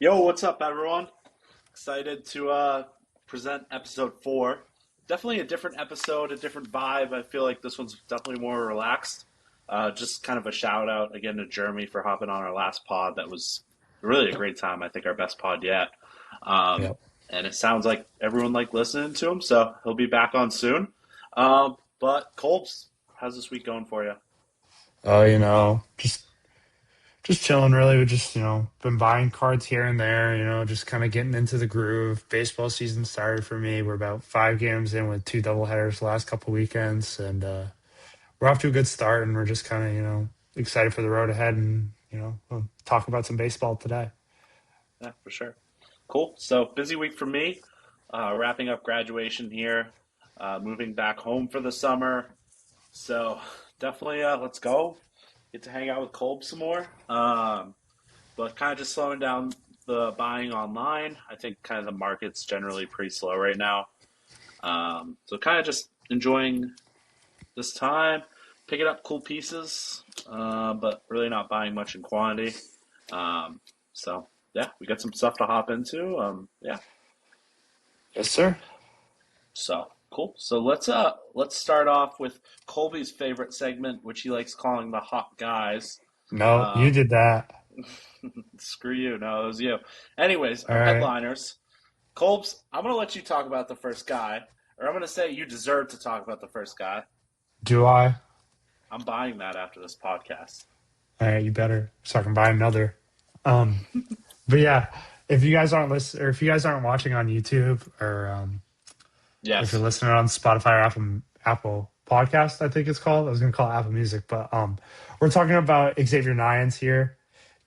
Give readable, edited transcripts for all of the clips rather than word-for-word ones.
Yo, what's up, everyone? Excited to present episode 4. Definitely a different episode, a different vibe. I feel like this one's definitely more relaxed. Just kind of a shout out again to Jeremy for hopping on our last pod. That was really a great time. I think our best pod yet. Um, Yep. and it sounds like everyone liked listening to him, so he'll be back on soon. But Colbs, how's this week going for you? Oh, just chilling really. We just, been buying cards here and there, just kind of getting into the groove. Baseball season started for me. We're about 5 games in with two doubleheaders the last couple weekends, and we're off to a good start, and we're just kind of, excited for the road ahead, and, we'll talk about some baseball today. Yeah, for sure. Cool. So busy week for me. Wrapping up graduation here. Moving back home for the summer. So definitely, let's go. Get to hang out with Kolb some more. But kind of just slowing down the buying online. I think kind of the market's generally pretty slow right now. So kind of just enjoying this time, picking up cool pieces, but really not buying much in quantity. Um, so yeah, we got some stuff to hop into. Yeah, Yes, sir. so cool. So let's start off with Colby's favorite segment, which he likes calling the hot guys. No, you Um, did that. Screw you. No, it was you. Anyways, All our right. headliners. Colbs, I'm gonna let you talk about the first guy, or I'm gonna say you deserve to talk about the first guy. Do I? I'm buying that after this podcast. All right, you better, so I can buy another. Um, but yeah, if you guys aren't listening, or if you guys aren't watching on YouTube, or if you're Yes. listening on Spotify or Apple Podcast, I think it's called. I was going to call it Apple Music, but we're talking about Xavier Nyans here.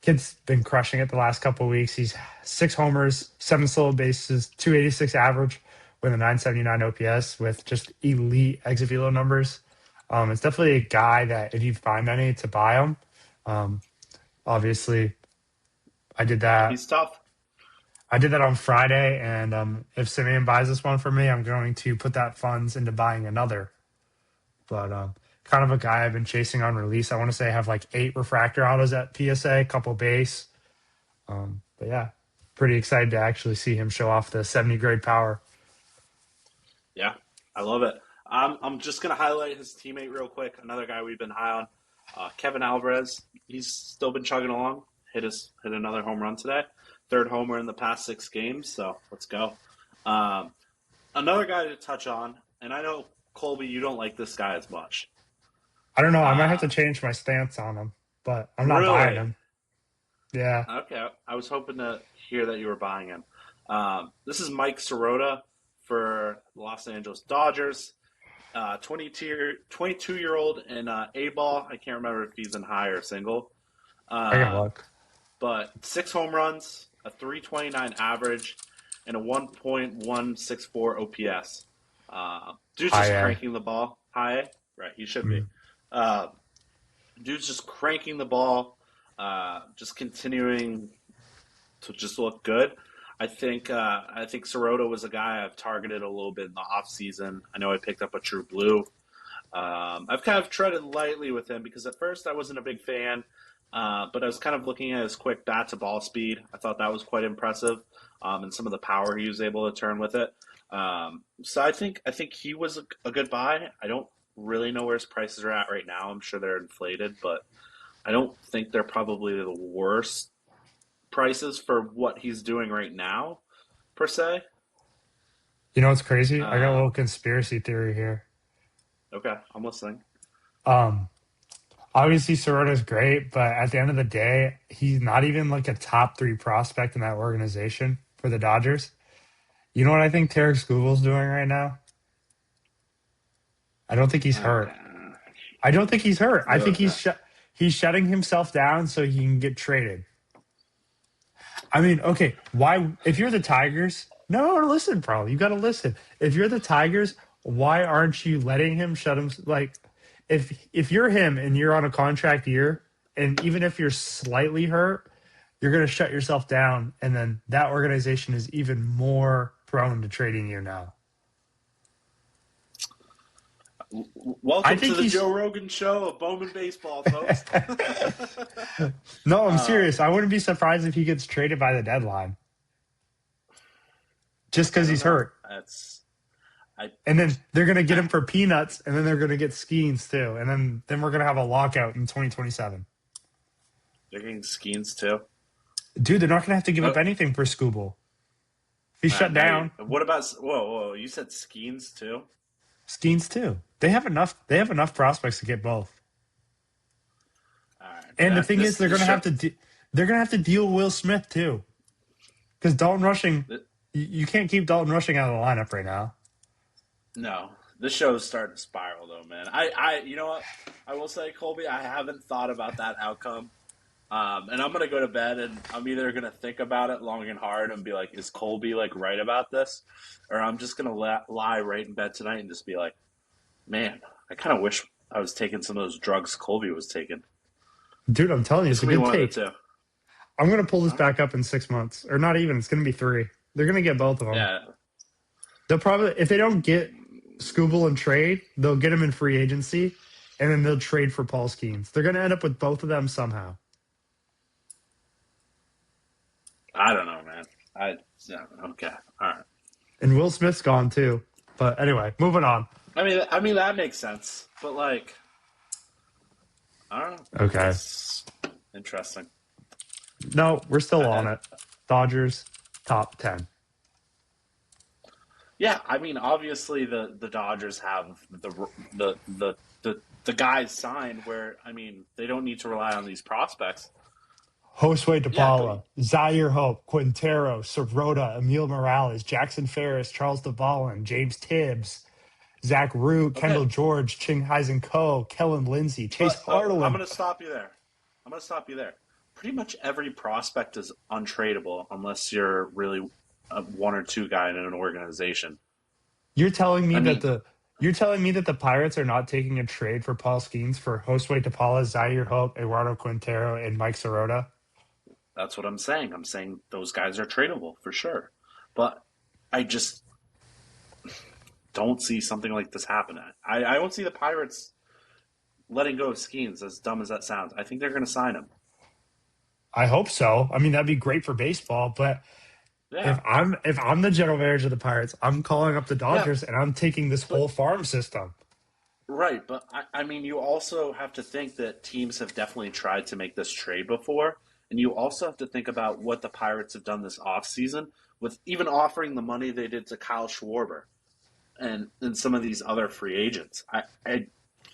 Kid's been crushing it the last couple of weeks. He's 6 homers, 7 stolen bases, 286 average with a 979 OPS with just elite exit velo numbers. It's definitely a guy that if you find any to buy him, um, obviously I did that. He's tough. I did that on Friday, and if Simeon buys this one for me, I'm going to put that funds into buying another. But kind of a guy I've been chasing on release. I want to say I have like 8 refractor autos at PSA, couple base. But yeah, pretty excited to actually see him show off the 70 grade power. Yeah, I love it. I'm just gonna highlight his teammate real quick. Another guy we've been high on, Kevin Alvarez. He's still been chugging along. Hit another home run today. Third homer in the past 6 games. So let's go. Um, Another guy to touch on, and I know Colby, you don't like this guy as much. I don't know. I might have to Uh, change my stance on him, but I'm not buying Really? him. Yeah. Okay, I was hoping to hear that you were buying him. This is Mike Sirota for the Los Angeles Dodgers. 22-year-old in A ball. I can't remember if he's in high or single. I can Uh, look. but 6 home runs, a 329 average, and a 1.164 OPS. Dude's High just A. cranking the ball. High A? Right, he should be. Mm. Uh, Dude's just cranking the ball, just continuing to just look good. I think Sirota was a guy I've targeted a little bit in the off season. I know I picked up a True Blue. I've kind of treaded lightly with him because at first I wasn't a big fan, but I was kind of looking at his quick bat to ball speed. I thought that was quite impressive, and some of the power he was able to turn with it. So I think he was a good buy. I don't really know where his prices are at right now. I'm sure they're inflated, but I don't think they're probably the worst prices for what he's doing right now, per se. You know what's crazy? I got a Uh, little conspiracy theory here. okay, I'm listening. Um, Obviously, Sorota's great, but at the end of the day, he's not even like a top 3 prospect in that organization for the Dodgers. You know what I think Tarek Skubal's doing right now? I don't think he's hurt. Uh, I don't think he's hurt. I think okay. he's shutting himself down so he can get traded. I mean, okay, why? If you're the Tigers, no, listen, bro, you got to listen. If you're the Tigers, why aren't you letting him shut him? Like, if you're him and you're on a contract year, and even if you're slightly hurt, you're going to shut yourself down, and then that organization is even more prone to trading you now. I Welcome to think the he's. Joe Rogan show of Bowman baseball, folks. No, I'm um, serious. I wouldn't be surprised if he gets traded by the deadline just I because don't he's know. hurt. I And then they're going to get him for peanuts, and then they're going to get Skeens too. And then we're going to have a lockout in 2027. they're getting Skeens too. Dude, they're not going to have to give up Oh, anything for Scooble. If he's shut now you. down, What about? Whoa! You said Skeens too. Skeens too. They have enough. They have enough prospects to get both. All right, And the that thing is, they're this going to show. have to. They're going to have to deal Will Smith too, because Dalton Rushing. th- You can't keep Dalton Rushing out of the lineup right now. No, this show is starting to spiral, though, man. You know what? I will say, Colby, I haven't thought about that outcome. And I'm gonna go to bed, and I'm either gonna think about it long and hard and be like, "Is Colby like right about this?" Or I'm just gonna lie right in bed tonight and just be like, "Man, I kind of wish I was taking some of those drugs Colby was taking." Dude, I'm telling you, It's it's a gonna be good one of the take. two. I'm going to pull this All right. back up in 6 months, or not even. It's going to be 3. They're going to get both of them. Yeah, They'll probably, if they don't get Scooble and trade, they'll get him in free agency, and then they'll trade for Paul Skeens. They're going to end up with both of them somehow. I don't know, man. Yeah, okay, all right. And Will Smith's gone too. But anyway, moving on. I mean that makes sense, but like, I don't know. Okay. It's interesting. No, we're still on I, it. Dodgers, top 10. Yeah, I mean, obviously the Dodgers have the guys signed where I mean they don't need to rely on these prospects. Josue Yeah, go. DePaula, Zaire Hope, Quintero, Sirota, Emile Morales, Jackson Ferris, Charles DeValin, James Tibbs, Zach Root, Okay, Kendall George, Ching Heisen Ko, Kellen Lindsey, Chase but I'm Hardeland. going to stop you there. I'm going to stop you there. Pretty much every prospect is untradeable unless you're really a one or two guy in an organization. You're telling me I that mean, the Pirates are not taking a trade for Paul Skeens for Josue DePaula, Zaire Hope, Eduardo Quintero, and Mike Sirota? that's what I'm saying. I'm saying those guys are tradable for sure, but I just don't see something like this happening. I don't see the Pirates letting go of Skeens, as dumb as that sounds. I think they're going to sign him. I hope so. I mean, that'd be great for baseball, but Yeah, if I'm the general manager of the Pirates, I'm calling up the yeah, Dodgers and I'm taking this but whole farm system. right. But I mean, you also have to think that teams have definitely tried to make this trade before, and you also have to think about what the Pirates have done this offseason with even offering the money they did to Kyle Schwarber and some of these other free agents. I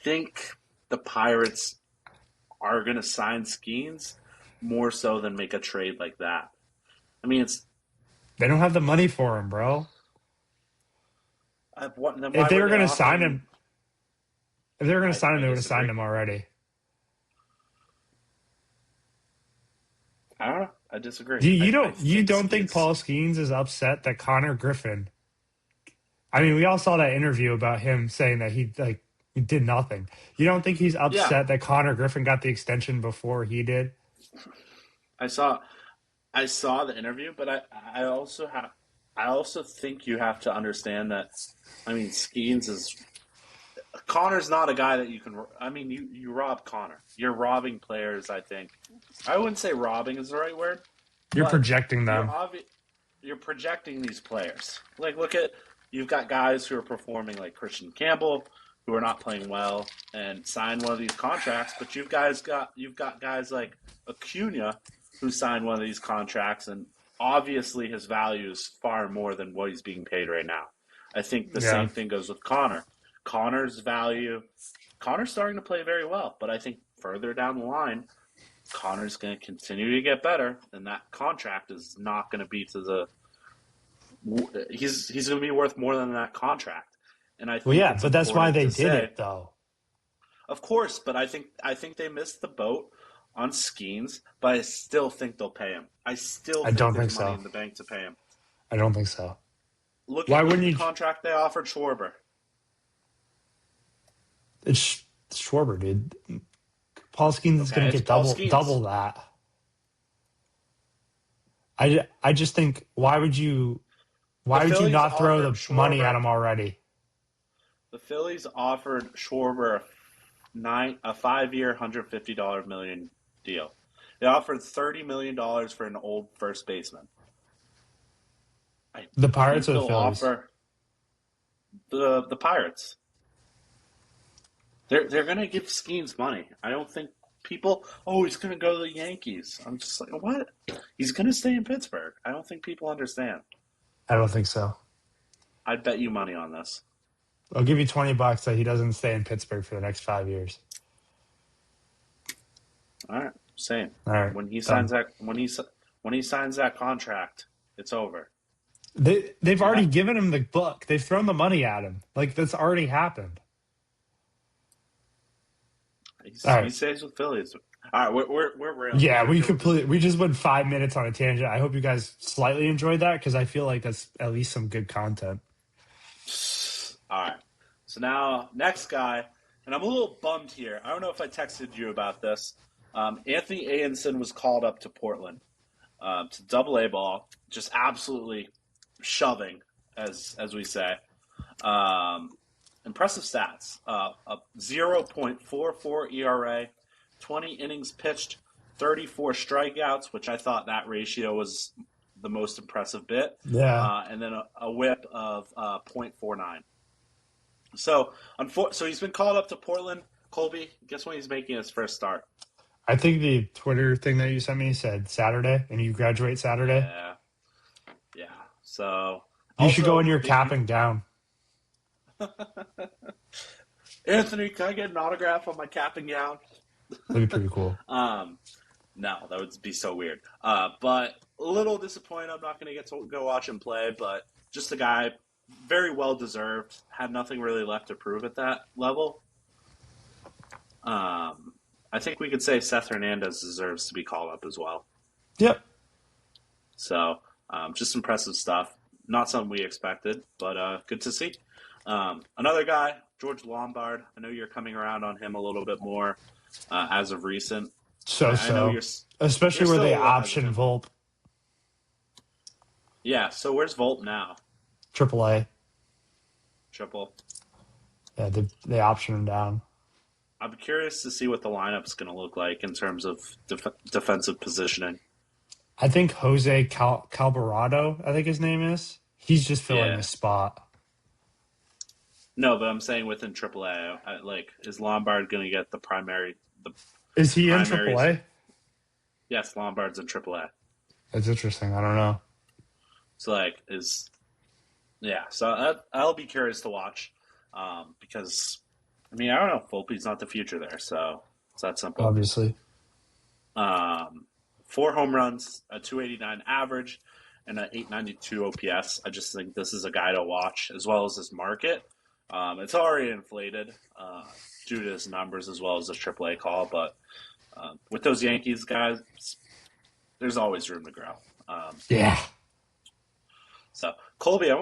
think the Pirates are going to sign Skeens more so than make a trade like that. I mean, it's They don't have the money for him, bro. then If why they would were they going to offer sign him? him, if they were going to sign him, I they would have signed disagree. him already. I don't know. I disagree. You think don't think Skeens. Paul Skeens is upset that Connor Griffin? I mean, we all saw that interview about him saying that he did nothing. You don't think he's Yeah, upset that Connor Griffin got the extension before he did? I saw I saw the interview, but I also think you have to understand that. I mean, Skeens is Connor's not a guy that you can. I mean, you rob Connor. You're robbing players. I think I wouldn't say robbing is the right word, You're but projecting you're them. obvi- you're projecting these players. Like, look at you've got guys who are performing like Christian Campbell, who are not playing well, and sign one of these contracts. But you've got guys like Acuna, who signed one of these contracts, and obviously his value is far more than what he's being paid right now. I think the Yeah. same thing goes with Connor. Connor's value, Connor's starting to play very well, but I think further down the line, Connor's going to continue to get better, and that contract is not going to be to the. He's going to be worth more than that contract, and I Well, think yeah, it's but that's why important they to did say, it, though. of course, but I think they missed the boat on Skeens, but I still think they'll pay him. I still I think don't there's think money so. in the bank to pay him. I don't think so. Why Look at wouldn't the you? contract they offered Schwarber. It's Schwarber, dude. Paul Skeens is going Okay, to it's get Paul double Skeens. that. I just think The why would you Phillies not throw offered the money at Schwarber. him already? The Phillies offered Schwarber a 5-year, $150 million deal. They offered $30 million for an old first baseman. I The Pirates think or the they'll Phillies? offer the Pirates. They're gonna give Skeens money. I don't think people. Oh, he's gonna go to the Yankees. I'm just like, what? He's gonna stay in Pittsburgh. I don't think people understand. I don't think so. I'd bet you money on this. I'll give you $20 that he doesn't stay in Pittsburgh for the next 5 years. All right, same. All right, When he done. signs that when he signs that contract, it's over. They've already Yeah, given him the book. They've thrown the money at him. Like that's already happened. All he right. stays with Phillies. All right, we're real. Yeah, we just went 5 minutes on a tangent. I hope you guys slightly enjoyed that because I feel like that's at least some good content. All right. So now, next guy, and I'm a little bummed here. I don't know if I texted you about this. Anthony Anderson was called up to Portland to Double A ball, just absolutely shoving, as we say. Um, Impressive stats: a 0.44 ERA, 20 innings pitched, 34 strikeouts, which I thought that ratio was the most impressive bit, Yeah, and then a WHIP of .49. So, so he's been called up to Portland. Colby, guess when he's making his first start? I think the Twitter thing that you sent me said Saturday, and you graduate Saturday. Yeah, yeah. So, You should go in also your big cap and gown. Anthony, can I get an autograph on my cap and gown? That'd be pretty cool. No, that would be so weird. But a little disappointed. I'm not going to get to go watch him play, but just a guy very well deserved. Had nothing really left to prove at that level. I think we could say Seth Hernandez deserves to be called up as well. Yep. So just impressive stuff. Not something we expected, but good to see. Another guy, George Lombard. I know you're coming around on him a little bit more as of recent. I know So, especially you're where still they a little option hesitant. Volpe, Yeah. So where's Volt now? AAA. Triple. Yeah, they option him down. I'm curious to see what the lineup's going to look like in terms of defensive positioning. I think Jose Calvarado, I think his name is. He's just filling Yeah. a spot. No, but I'm saying within AAA, like, is Lombard going to get the primary? The Is he in primaries? AAA? Yes, Lombard's in AAA. That's interesting. I don't know. So like yeah. So I'll be curious to watch because I mean I don't know. Volpe's not the future there, so it's that simple. Obviously. 4 home runs, a 289 average, and an 892 OPS. I just think this is a guy to watch as well as his market. It's already inflated due to his numbers as well as his AAA call, but with those Yankees guys, there's always room to grow. Yeah. So Colby,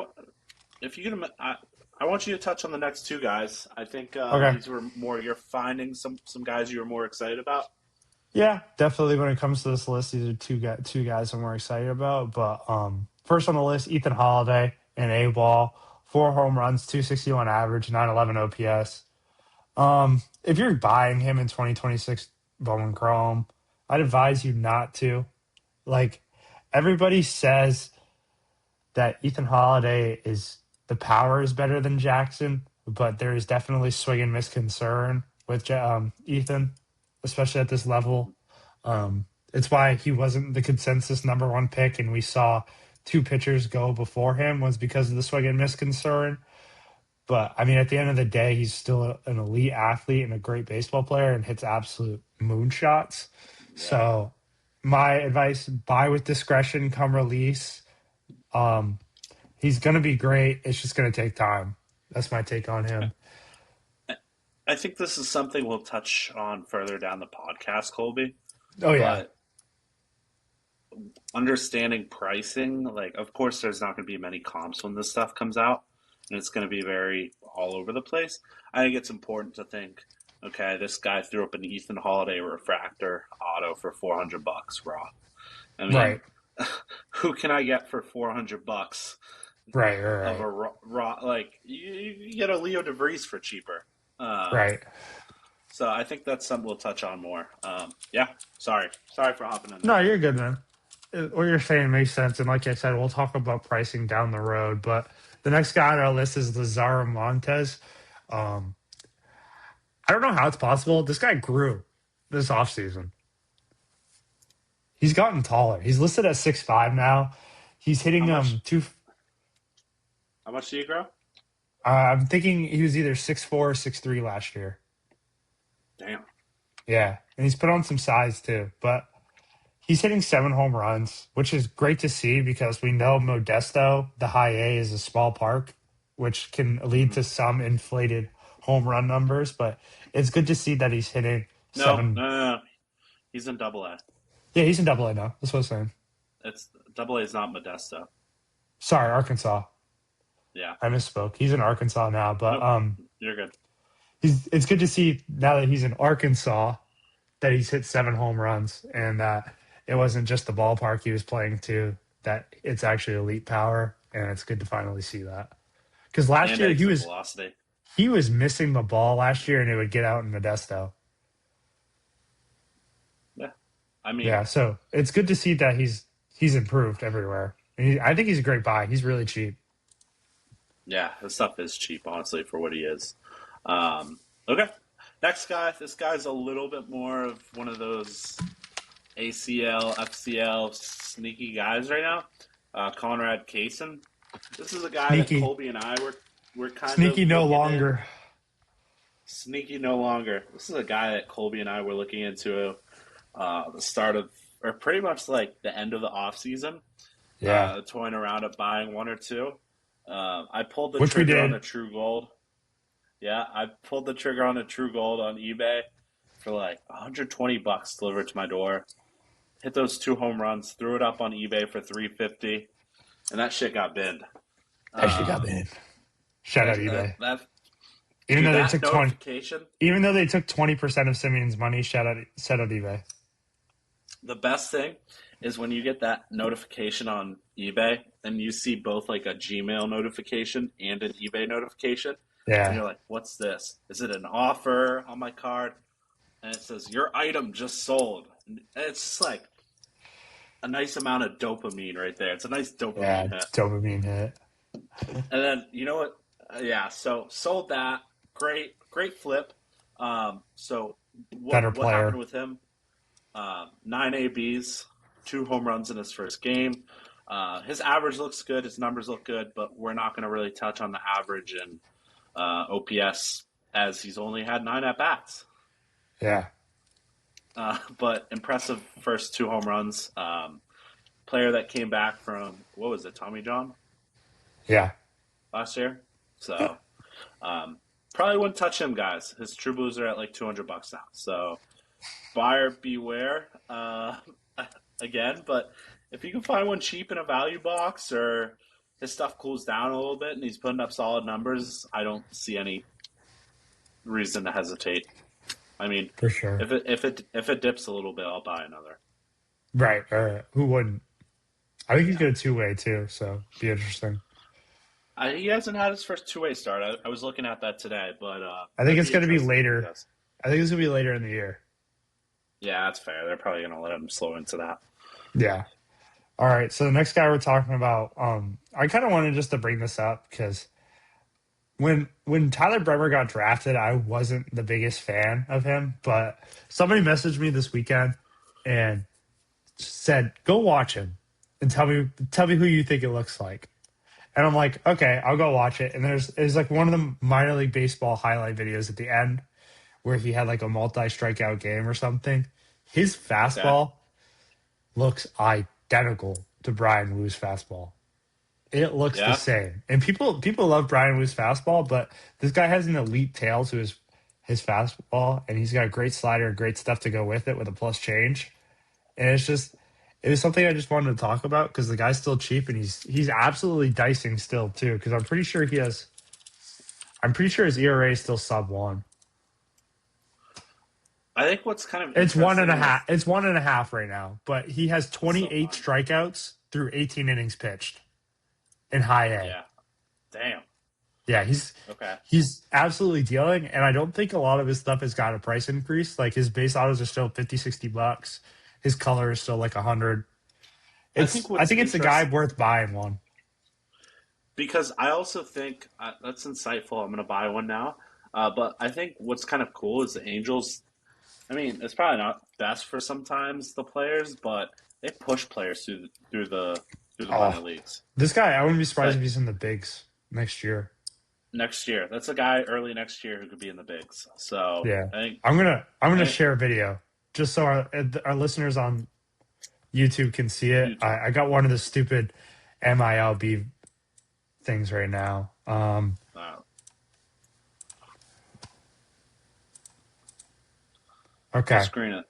if you can, I want you to touch on the next two guys. I think Okay. these were more you're finding some guys you were more excited about. Yeah, definitely. When it comes to this list, these are two guys I'm more excited about. But first on the list, Ethan Holiday and A ball, 4 home runs, 261 average, 911 OPS. If you're buying him in 2026 Bowman Chrome, I'd advise you not to. Like everybody says that Ethan Holiday the power is better than Jackson, but there is definitely swing and miss concern with Ethan, especially at this level. It's why he wasn't the consensus #1 pick, and we saw 2 pitchers go before him was because of the swing and miss concern. But I mean, at the end of the day, he's still an elite athlete and a great baseball player and hits absolute moonshots. Yeah, So my advice, buy with discretion come release. He's going to be great. It's just going to take time. That's my take on him. I think this is something we'll touch on further down the podcast, Colby. Oh, yeah. But understanding pricing, like, of course, there's not going to be many comps when this stuff comes out, and it's going to be very all over the place. I think it's important to think, okay, this guy threw up an Ethan Holiday refractor auto for $400 raw. I mean, Right. who can I get for $400 of a raw like you get a Leo DeVries for cheaper. Um, right. so I think that's something we'll touch on more. Yeah, sorry for hopping in there. No, you're good, man. What you're saying makes sense, and like I said, we'll talk about pricing down the road. But the next guy on our list is Lazaro Montes. Um, I don't know how it's possible. This guy grew this offseason. He's gotten taller. He's listed at 6'5" now. He's How hitting much? two. How much do you grow? I'm thinking he was either 6'4" or 6'3" last year. Damn. Yeah, and he's put on some size too. But he's hitting 7 home runs, which is great to see because we know Modesto, the high A, is a small park, which can lead Hmm. to some inflated home run numbers. But it's good to see that he's hitting No, 7. no, no, no. He's in Double A. Yeah, he's in Double A now. That's what I'm saying. It's Double A is not Modesto. Sorry, Arkansas. Yeah. I misspoke. He's in Arkansas now, but Nope. You're good. it's good to see now that he's in Arkansas that he's hit 7 home runs and that it wasn't just the ballpark he was playing to, that it's actually elite power, and it's good to finally see that. Because last And year exit velocity. he was missing the ball last year and it would get out in Modesto. Yeah. I mean, Yeah, so it's good to see that he's improved everywhere. And I think he's a great buy. He's really cheap. yeah, this stuff is cheap, honestly, for what he is. Okay. Next guy. This guy's a little bit more of one of those ACL, FCL sneaky guys right now. Conrad Kaysen. This is a guy that Sneaky. Colby and I were kind Sneaky of no looking in. longer. Sneaky no longer. This is a guy that Colby and I were looking into the start of, or pretty much like the end of the off season. Yeah. Toying around at buying one or two. I pulled the Which we trigger on did. a True Gold. Yeah, I pulled the trigger on a True Gold on eBay for like $120 delivered to my door. Hit those 2 home runs, threw it up on eBay for $350, and that shit got binned. That shit got banned. Shout out eBay. Even though they that took notification. Even though they took 20% of Simeon's money, shout out eBay. The best thing is when you get that notification on eBay and you see both like a Gmail notification and an eBay notification. And you're Yeah. like, what's this? Is it an offer on my card? And it says, your item just sold. And it's just like a nice amount of dopamine right there. It's a nice Yeah. dopamine hit. Dopamine hit. And then, you know what? Yeah, so sold that. Great flip. So Better what player. happened with him? 9 ABs, 2 home runs in his first game. His average looks good. His numbers look good, but we're not going to really touch on the average and OPS as he's only had 9 at bats. Yeah. But impressive first 2 home runs. Player that came back from, what was it, Tommy John Yeah. last year? So probably wouldn't touch him, guys. His True Blues are at like $200 now. So buyer beware again. But if you can find one cheap in a value box or his stuff cools down a little bit and he's putting up solid numbers, I don't see any reason to hesitate. I mean, For sure. if it dips a little bit, I'll buy another. Right. Who wouldn't? I think he's got a 2-way too, so be interesting. He hasn't had his first 2-way start. I was looking at that today, but I think it's going to be interesting later. because- I think it's going to be later in the year. Yeah, that's fair. They're probably going to let him slow into that. Yeah. All right. So the next guy we're talking about, I kind of wanted just to bring this up because when Tyler Bremer got drafted, I wasn't the biggest fan of him, but somebody messaged me this weekend and said, "Go watch him and tell me who you think it looks like." And I'm like, "Okay, I'll go watch it." And there's like one of the minor league baseball highlight videos at the end where he had like a multi-strikeout game or something. His fastball looks identical to Brian Wu's fastball. It looks the same. And people love Brian Wu's fastball, but this guy has an elite tail to his fastball, and he's got a great slider and great stuff to go with it with a plus change. And it was something I just wanted to talk about because the guy's still cheap and he's absolutely dicing still too. Because I'm pretty sure his ERA is still sub 1. I think what's kind of It's 1.5. is- It's 1.5 right now, but he has 28 strikeouts through 18 innings pitched. in high A. Yeah. Damn. Yeah, Okay. he's absolutely dealing, and I don't think a lot of his stuff has got a price increase. Like his base autos are still 50, $60. His color is still like 100. I think I what's think it's a guy interesting, worth buying one. because I also think that's insightful. I'm going to buy one now. But I think what's kind of cool is the Angels. I mean, it's probably not best for sometimes the players, but they push players through the minor Oh, leagues. this guy, I wouldn't be surprised if Like he's in the bigs next year. next year, that's a guy early next year who could be in the bigs. So Yeah. I think, I'm gonna I, share a video just so our listeners on YouTube can see it. YouTube. I got one of the stupid MILB things right now. Uh, Full Okay. screen it.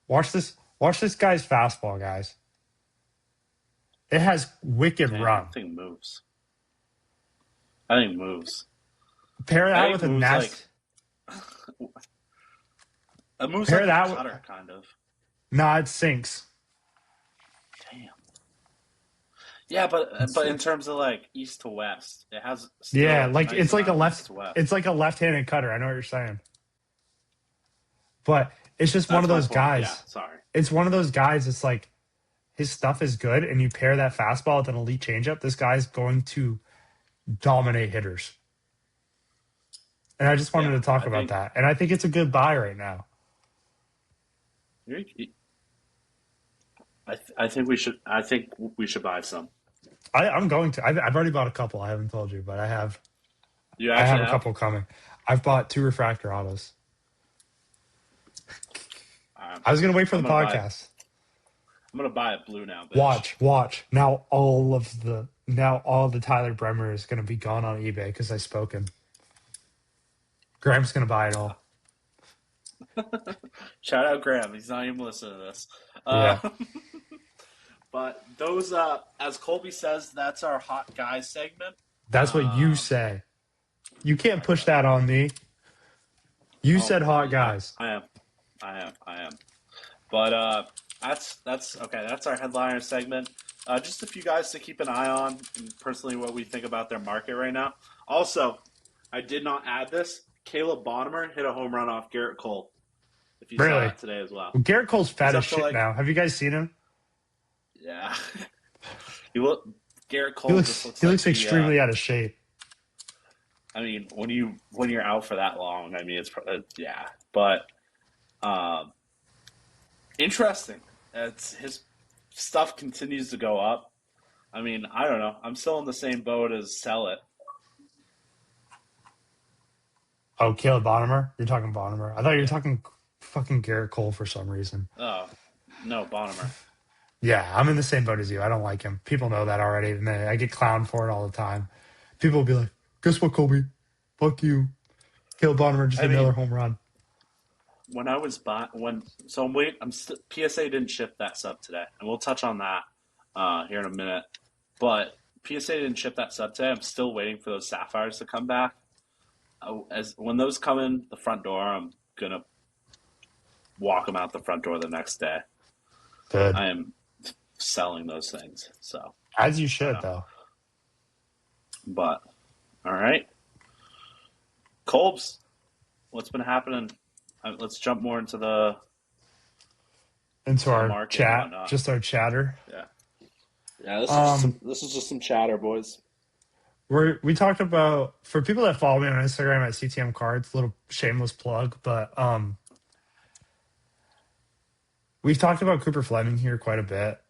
Watch this. Watch this guy's fastball, guys. It has wicked Damn, run. that thing moves. I think it moves. Pair I that think with it a moves like nest. it moves Pair like a that with cutter, kind of. nah, it sinks. Damn. Yeah, but in terms of like east to west, it has Yeah, still a like nice amount of east to west. it's like a left-handed cutter. I know what you're saying. But it's just one That's of my those point. Yeah, guys. sorry. It's one of those guys. It's like his stuff is good, and you pair that fastball with an elite changeup. This guy's going to dominate hitters. And I just wanted Yeah, to talk I about think that. And I think it's a good buy right now. I think we should. I think we should buy some. I'm going to. I've already bought a couple. I haven't told you, but I have. You I have actually a have. couple coming. I've bought 2 refractor autos. I was gonna wait for I'm the gonna buy. podcast. I'm gonna buy it blue now, bitch. Watch. Now all the Tyler Bremer is gonna be gone on eBay because I spoke him. Graham's gonna buy it all. Shout out Graham. He's not even listening to this. Yeah, Uh, but those, as Colby says, that's our hot guy segment. that's what you Um, say. You can't sorry, push buddy. that on me. You Oh, said hot guys. I am. I am. But that's okay. That's our headliner segment. Just a few guys to keep an eye on, and personally, what we think about their market right now. Also, I did not add this. Caleb Bonnemer hit a home run off Garrett Cole. If you saw Really? that today as well, Well, Garrett Cole's he's fat as up to shit like now. Have you guys seen him? yeah. he look Garrett Cole just looks He like looks extremely out of shape. I mean, when you're out for that long, I mean, yeah. But interesting. It's his stuff continues to go up. I mean, I don't know. I'm still in the same boat as Sell It. Oh, Caleb Bonnemer? You're talking Bonnemer. I thought you were Yeah. talking fucking Garrett Cole for some reason. Oh no, Bonnemer. Yeah, I'm in the same boat as you. I don't like him. People know that already, and I get clowned for it all the time. People will be like, "Guess what, Colby? Fuck you." Caleb Bonnemer just I hit another mean, home run. when I was so I'm wait. PSA didn't ship that sub today, and we'll touch on that here in a minute. But PSA didn't ship that sub today. I'm still waiting for those sapphires to come back. As when those come in the front door, I'm gonna walk them out the front door the next day. Good. I am selling those things. So, As you should, though. but all right, Colbs, what's been happening? Let's jump more into the Into our market and chat, whatnot. just our chatter. Yeah, yeah. This is just some chatter, boys. We talked about, for people that follow me on Instagram at CTM Cards, little shameless plug, but we've talked about Cooper Fleming here quite a bit,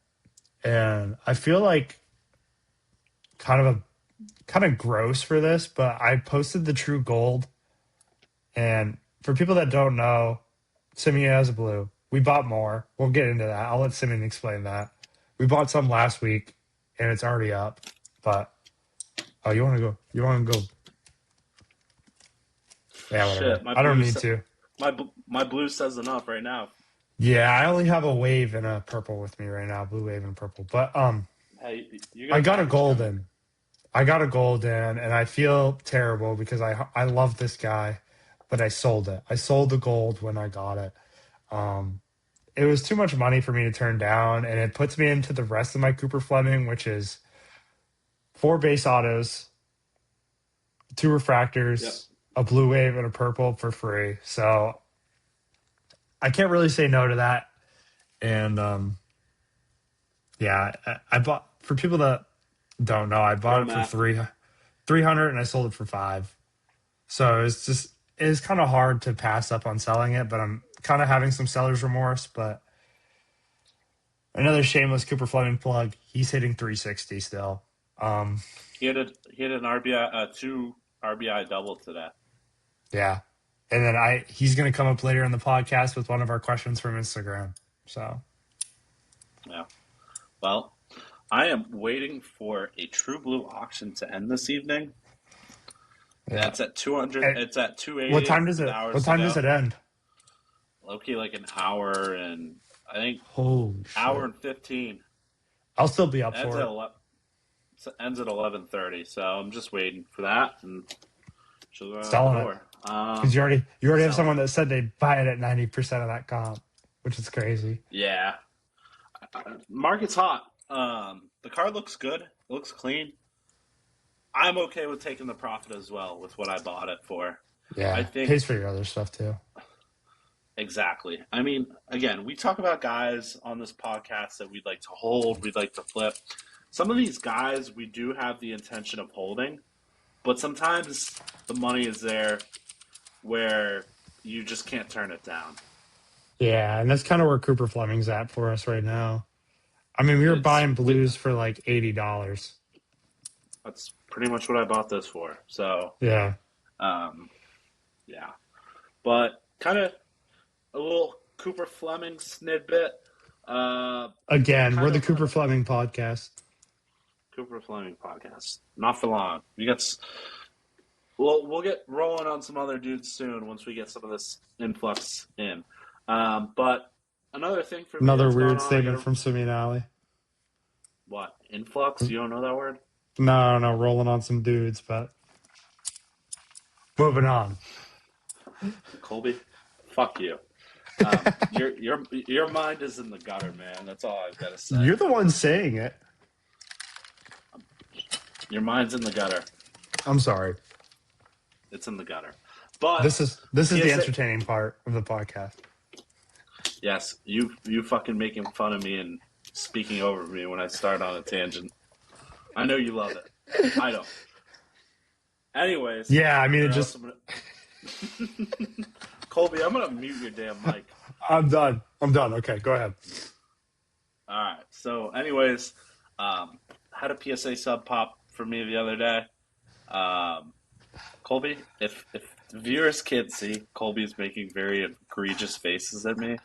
and I feel like kind of gross for this, but I posted the true gold, and for people that don't know, Simeon has a blue. We bought more. We'll get into that. I'll let Simeon explain that. We bought some last week, and it's already up, but. Oh, you want to go? You want to go? Yeah, whatever. Shit, I don't need to. My blue says enough right now. Yeah, I only have a wave and a purple with me right now, blue wave and purple. But Hey, you I got a golden. I got a golden, and I feel terrible because I love this guy, but I sold it. I sold the gold when I got it. It was too much money for me to turn down, and it puts me into the rest of my Cooper Fleming, which is 4 base autos, 2 Yep. refractors, a blue wave, and a purple for free. So I can't really say no to that. And yeah, I bought, for people that don't know, I bought Pro it for math. 300 and I sold it for 5. So it's kind of hard to pass up on selling it, but I'm kind of having some seller's remorse. But another shameless Cooper Fleming plug. He's hitting 360 still. He had an RBI, 2 RBI double today. Yeah. And then he's going to come up later in the podcast with one of our questions from Instagram. So Yeah. Well, I am waiting for a True Blue auction to end this evening. yeah. It's at 200. And It's at 280 what time does with it? What hours to time does go. it end? Low-key like an hour and I think Holy hour shit! and 15. I'll still be up Ends for at it. 11, ends at 11:30. So I'm just waiting for that and she'll go out the Selling it door. because you already have Selling someone it. that said they'd buy it at 90% of that comp, which is crazy. Yeah. Market's hot. The card looks good. It looks clean. I'm okay with taking the profit as well with what I bought it for. I Yeah, think pays for your other stuff too. exactly. I mean, again, we talk about guys on this podcast that we'd like to hold, we'd like to flip. Some of these guys we do have the intention of holding, but sometimes the money is there where you just can't turn it down. Yeah, and that's kind of where Cooper Fleming's at for us right now. I mean, we were It's buying blues for like $80. that's pretty much what I bought this for. So, Yeah. um, yeah, but kind of a little Cooper Fleming snidbit. Again, we're Kind the of Cooper Fleming podcast. Cooper Fleming podcast. Not for long. We'll get rolling on some other dudes soon once we get some of this influx in. But another thing for me Another that's going weird on, I statement gotta from Simeon and what influx? You don't know that word? No, rolling on some dudes, but moving on. Colby, fuck you. Your mind is in the gutter, man. That's all I've got to say. You're the one saying it. Your mind's in the gutter. I'm sorry. It's in the gutter. But This is the PSA entertaining part of the podcast. yes, you fucking making fun of me and speaking over me when I start on a tangent. I know you love it. I don't. Anyways. Yeah, I mean, it just. Colby, I'm gonna mute your damn mic. I'm done. Okay, go ahead. All right. So, anyways, had a PSA sub pop for me the other day. Colby, if the viewers can't see, Colby's making very egregious faces at me,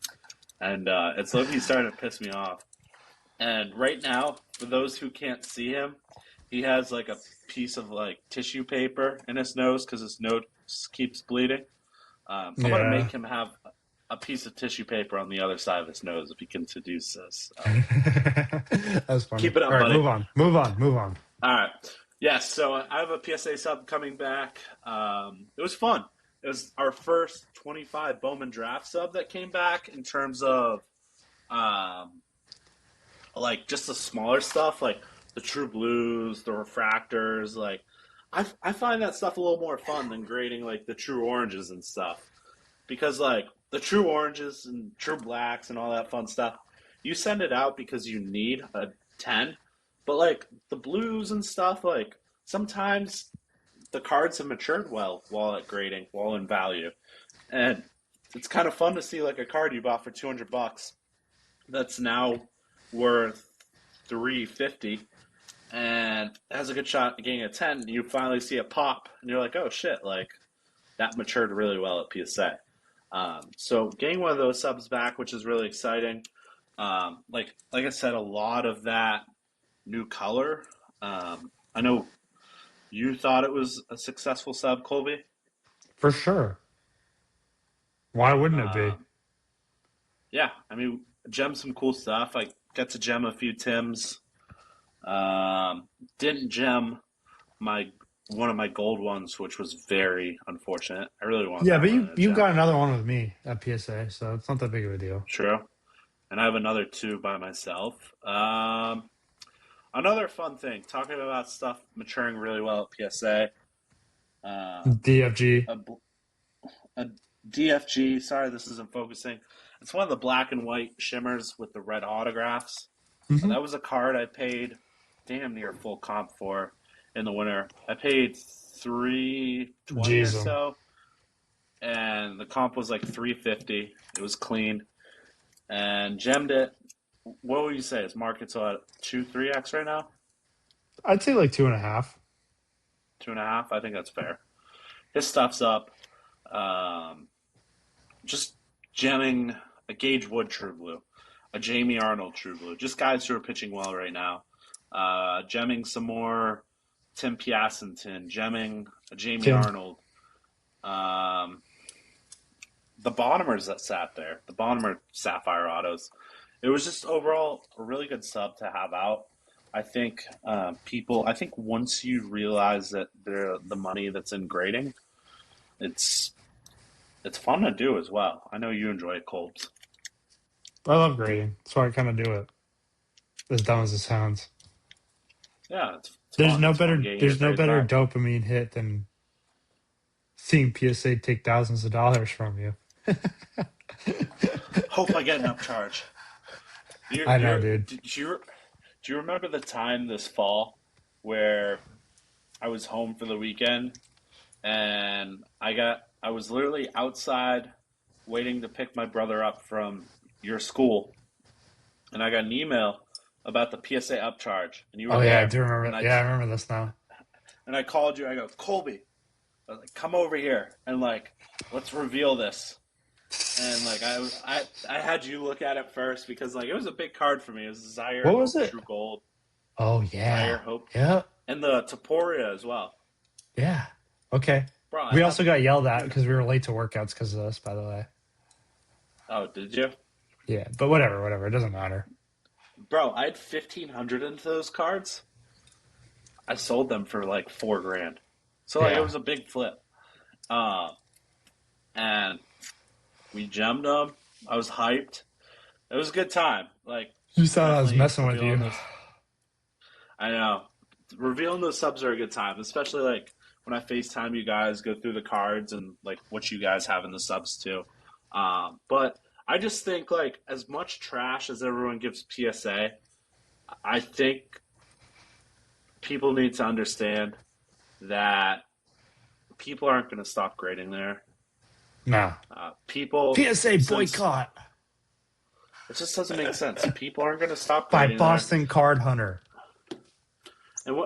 and it's low-key starting to piss me off. And right now, for those who can't see him, he has like a piece of like tissue paper in his nose because his nose keeps bleeding. So I'm gonna make him have a piece of tissue paper on the other side of his nose if he can seduce us. That's funny. Keep it up, All right, buddy. move on. All right. Yes, so I have a PSA sub coming back. It was fun. It was our first 25 Bowman draft sub that came back in terms of like just the smaller stuff, like the True Blues, the refractors. Like I find that stuff a little more fun than grading like the True Oranges and stuff. Because like the True Oranges and True Blacks and all that fun stuff, you send it out because you need a 10. But like the blues and stuff, like sometimes the cards have matured well while at grading, while in value. And it's kind of fun to see like a card you bought for $200 that's now worth $350 and has a good shot at getting a 10. And you finally see it pop and you're like, oh shit, like that matured really well at PSA. So getting one of those subs back, which is really exciting. Like I said, a lot of that new color. I know you thought it was a successful sub, Colby. For sure. Why wouldn't it be? Yeah, I mean, gem some cool stuff. I got to gem a few Tims. Didn't gem one of my gold ones, which was very unfortunate. I really wanted. Yeah, that but one you got another one with me at PSA, so it's not that big of a deal. True. And I have another 2 by myself. Another fun thing, talking about stuff maturing really well at PSA. DFG. A, a DFG. Sorry, this isn't focusing. It's one of the black and white shimmers with the red autographs. Mm-hmm. That was a card I paid damn near full comp for in the winter. I paid 320 or Jeez. so, and the comp was like 350. It was clean and gemmed it. What would you say? Is market's at 2-3x right now? I'd say like 2.5. 2.5. I think that's fair. His stuff's up. Um, just gemming a Gage Wood True Blue, a Jamie Arnold True Blue. Just guys who are pitching well right now. Gemming some more Tim Piacentin, gemming a Jamie Tim. Arnold. The Bottomers that sat there, the Bottomer Sapphire Autos. It was just overall a really good sub to have out. I think I think once you realize that the money that's in grading, it's it's fun to do as well. I know you enjoy it, Colbs. I love grading. That's why I kind of do it. As dumb as it sounds. Yeah, it's There's fun. no It's fun better. getting your There's no grades better back. dopamine hit than seeing PSA take thousands of dollars from you. Hope I get an upcharge. I know, dude. Do you remember the time this fall where I was home for the weekend and I was literally outside waiting to pick my brother up from your school, and I got an email about the PSA upcharge, and you were Oh yeah, I there, do remember. and Yeah, I remember this now. I called you. I go, Colby, I was like, come over here and like let's reveal this. And like I had you look at it first because like it was a big card for me. It was Zaire What was Hope it? True Gold, Oh Zaire yeah, Hope, yeah, and the Taporia as well. yeah. Okay. Bro, I We have also got yelled at dude. because we were late to workouts because of this. By the way. Oh, did you? Yeah, but whatever. It doesn't matter. Bro, I had 1,500 into those cards. I sold them for like 4 grand. So like it Yeah. was a big flip. Uh, and we gemmed them. I was hyped. It was a good time. Like You thought I was definitely messing with revealing you. those. I know. Revealing those subs are a good time, especially like when I FaceTime you guys, go through the cards and like what you guys have in the subs too. But I just think like as much trash as everyone gives PSA, I think people need to understand that people aren't going to stop grading there. No. People, PSA since boycott it just doesn't make sense, people aren't going to stop by grading there. Boston Card Hunter. And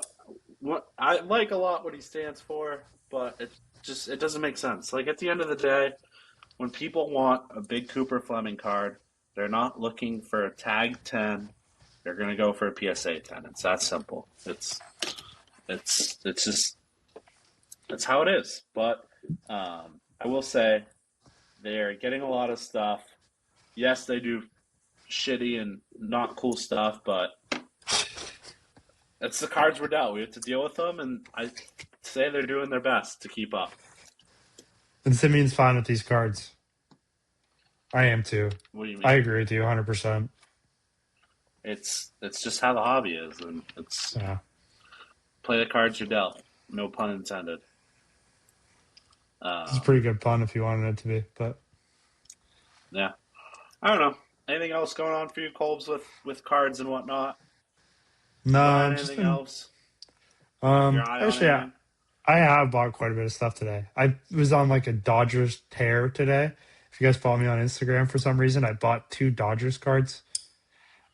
what I like a lot what he stands for, but it doesn't make sense. Like at the end of the day, when people want a big Cooper Fleming card, they're not looking for a tag 10. They're going to go for a PSA 10. It's that simple. It's just that's how it is. But I will say they're getting a lot of stuff. Yes, they do shitty and not cool stuff, but it's the cards we're dealt. We have to deal with them, and I say they're doing their best to keep up. And Simeon's fine with these cards. I am too. What do you I mean? agree with you 100%. It's just how the hobby is, and it's Yeah. play the cards you're dealt. No pun intended. It's a pretty good pun if you wanted it to be, but Yeah, I don't know. Anything else going on for you, Colbs, with cards and whatnot? no, Buying I've just anything been else? Your eye on actually anything? I have bought quite a bit of stuff today. I was on like a Dodgers tear today. If you guys follow me on Instagram for some reason, I bought 2 Dodgers cards.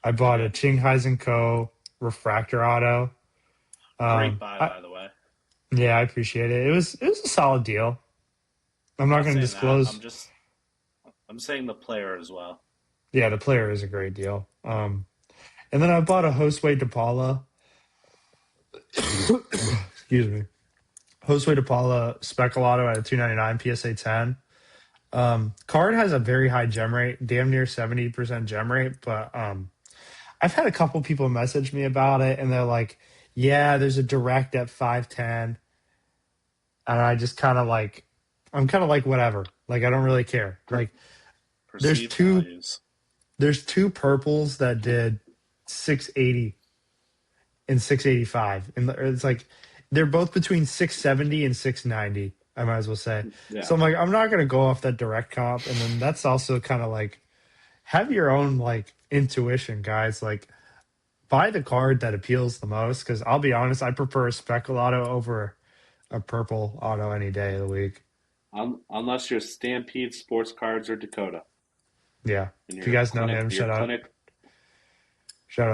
I bought a Okay. Ching Co. refractor auto. Great buy, I, by the way. yeah, I appreciate it. It was a solid deal. I'm not Not going to saying that. disclose. I'm saying the player as well. Yeah, the player is a great deal. And then I bought a Josue DePaula. Excuse me. Josue DePaula Speckle Auto at a 299 PSA 10. Card has a very high gem rate, damn near 70% gem rate, but I've had a couple people message me about it, and they're like, "Yeah, there's a direct at 510," and I just kind of like, I'm kind of like, whatever. Like, I don't really care. Per- Like, there's perceived two values. there's 2 purples that did 680, and 685, and it's like they're both between 670 and 690. I might as well say. Yeah. So I'm like, I'm not gonna go off that direct comp, and then that's also kind of like have your own like intuition, guys. Like buy the card that appeals the most. Because I'll be honest, I prefer a speckle auto over a purple auto any day of the week. Unless you're Stampede Sports Cards or Dakota, Yeah, and if you guys know him, your shout out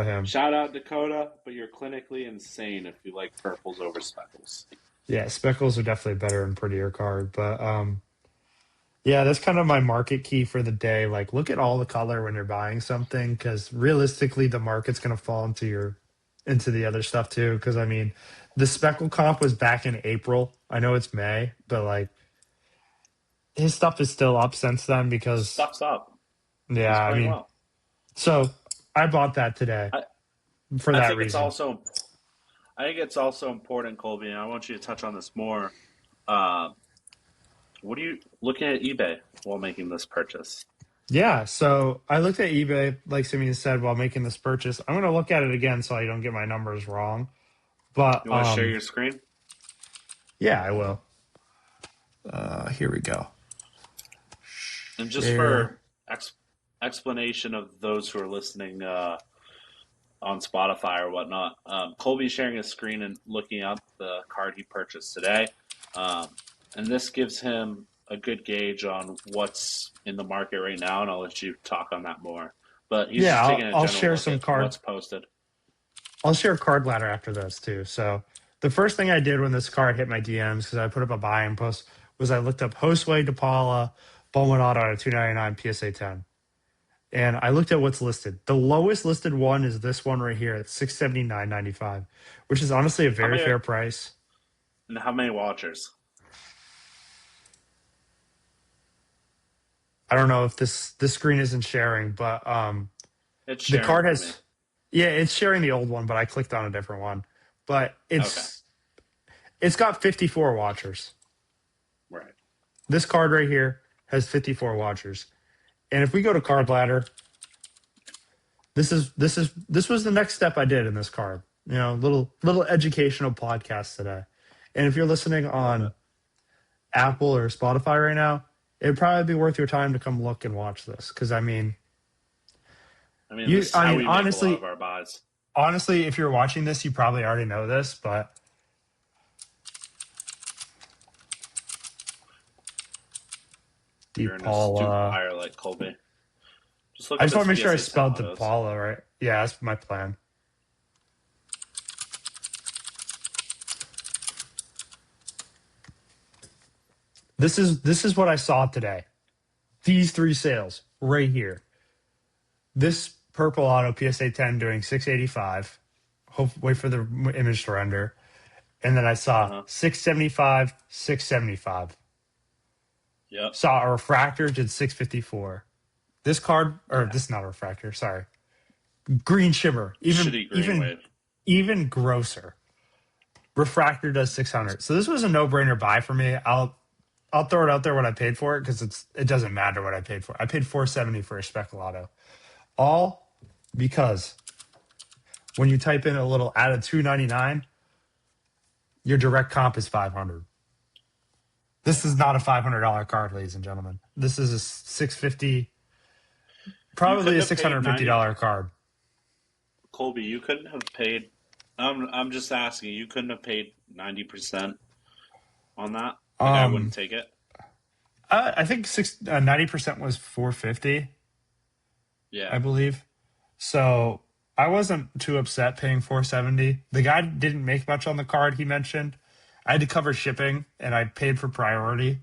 him. shout out Dakota, but you're clinically insane if you like purples over speckles. Yeah, speckles are definitely better and prettier card, but yeah, that's kind of my market key for the day. Like, look at all the color when you're buying something, because realistically, the market's going to fall into the other stuff too. Because I mean, the speckle comp was back in April. I know it's May, but like his stuff is still up since then because Stuff's up. yeah, He's I playing mean, well. so I bought that today I, for I that think it's reason. also I think it's also important, Colby, and I want you to touch on this more. Uh, what are you looking at eBay while making this purchase? Yeah, so I looked at eBay, like Simeon said, while making this purchase. I'm going to look at it again so I don't get my numbers wrong. But You want to share your screen? yeah, I will. Here we go. And just Share. for explanation of those who are listening on Spotify or whatnot, Colby's sharing his screen and looking up the card he purchased today. Um, and this gives him a good gauge on what's in the market right now, and I'll let you talk on that more. But he's Yeah, just taking a I'll general share look some at card. what's posted. I'll share card ladder after this too. So the first thing I did when this card hit my DMs, because I put up a buy-in post, was I looked up Josue DePaula, Bowman Auto at 299 PSA 10. And I looked at what's listed. The lowest listed one is this one right here at 679.95, which is honestly a How very many fair price. and how many watchers? I don't know if this screen isn't sharing, but It's the sharing card for me. has yeah, it's sharing the old one, but I clicked on a different one. But Okay, it's got 54 watchers. right. This card right here has 54 watchers. And if we go to card ladder, this was the next step I did in this card. You know, little educational podcast today. And if you're listening I love on it. Apple or Spotify right now, it'd probably be worth your time to come look and watch this. Because I mean, this is how we make a lot of honestly, our buys. if you're watching this, you probably already know this, but You're an astute DePaula. buyer like Colby. Just look I at just want this to make sure I PSA 10 spelled autos. DePaula right. Yeah, that's my plan. This is what I saw today. These three sales right here. This purple auto PSA 10 doing 685. Wait for the image to render. And then I saw Uh-huh. 675, 675. Yep. Saw a refractor did 654. This card, or Yeah. this is not a refractor, sorry. Green shimmer, Shitty green wave. even grosser. Refractor does 600. So this was a no-brainer buy for me. I'll throw it out there what I paid for it because it doesn't matter what I paid for. I paid 470 for a speckle auto. All because when you type in a little add a 299, your direct comp is 500. This is not a $500 card, ladies and gentlemen. This is a 650, You probably couldn't a have paid 90. $650 card. Colby, you couldn't have paid. I'm just asking. You couldn't have paid 90% on that. Like I wouldn't Um, take it. I think 90% was 450, Yeah. I believe. So I wasn't too upset paying 470. The guy didn't make much on the card he mentioned. I had to cover shipping and I paid for priority.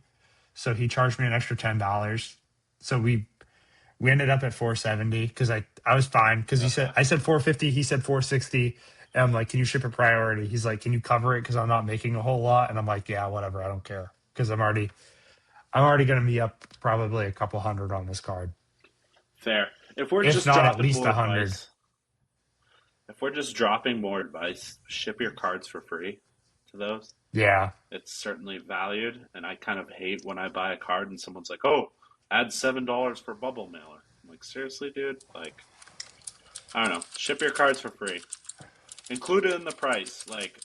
So he charged me an extra $10. So we ended up at 470 because I was fine because Okay. I said 450, he said 460. And I'm like, can you ship a priority? He's like, can you cover it? Because I'm not making a whole lot. And I'm like, yeah, whatever. I don't care. Because I'm already going to be up probably a couple hundred on this card. Fair. If we're If just not at dropping least more 100. advice, if we're just dropping more advice, ship your cards for free to those. Yeah. It's certainly valued, and I kind of hate when I buy a card and someone's like, "Oh, add $7 for bubble mailer." I'm like, seriously, dude? Like, I don't know. Ship your cards for free. included in the price. Like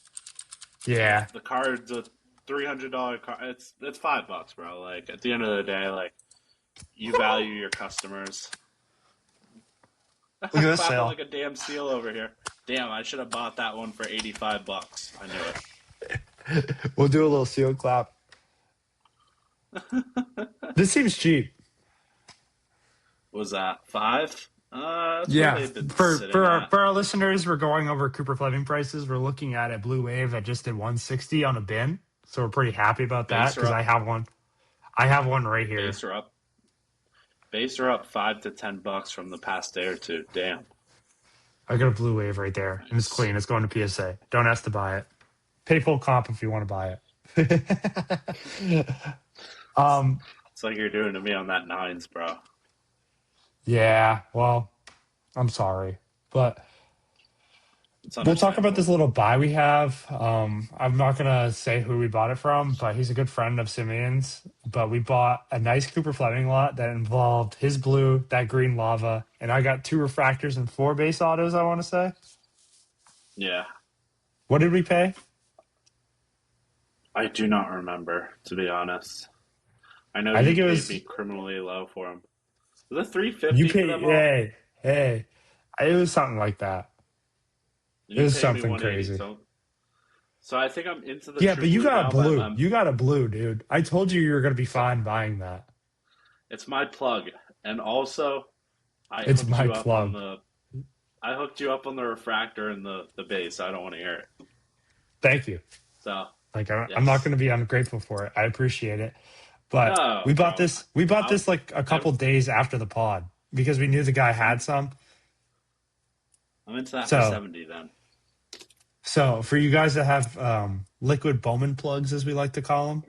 Yeah. the card's a $300 card. It's $5, bro. Like at the end of the day, like you value your customers. Look at this Clapping sale. like a damn seal over here. Damn, I should have bought that one for $85. I knew it. We'll do a little seal clap. This seems cheap. Was that 5? That's where Yeah, they've been for sitting for our, at. for our listeners, we're going over Cooper Fleming prices. We're looking at a Blue Wave that just did 160 on a bin, so we're pretty happy about that Base are because I up. have one. I have one right here. Base are up. Base are up $5 to $10 from the past day or two. Damn. I got a Blue Wave right there, and it's Nice. clean. It's going to PSA. Don't ask to buy it. Pay full comp if you want to buy it. It's like you're doing to me on that nines, bro. Yeah. Well, I'm sorry, but It's we'll talk about understandable. this little buy we have. I'm not gonna say who we bought it from, but he's a good friend of Simeon's. But we bought a nice Cooper Fleming lot that involved his blue, that green lava, and I got 2 refractors and 4 base autos. I want to say. Yeah. What did we pay? I do not remember, to be honest. I know I you think it paid was me criminally low for them. Was it you 350 for paid. them all? Hey, it was something like that. And It you was paid me something 180. crazy. So I think I'm into the Yeah, true but you blue got a now, but blue. You got a blue, dude. I told you were gonna be so fine buying that. it's my plug. And also I It's hooked my you up on plug. the I hooked you up on the refractor and the base. I don't want to hear it. Thank you. So Like I'm not yes. going to be ungrateful for it. I appreciate it. But we No, bought bro. this. We bought I this like a I couple days after the pod because we knew the guy had I'm some. I'm into that for So 70 then. so for you guys that have liquid Bowman plugs, as we like to call them,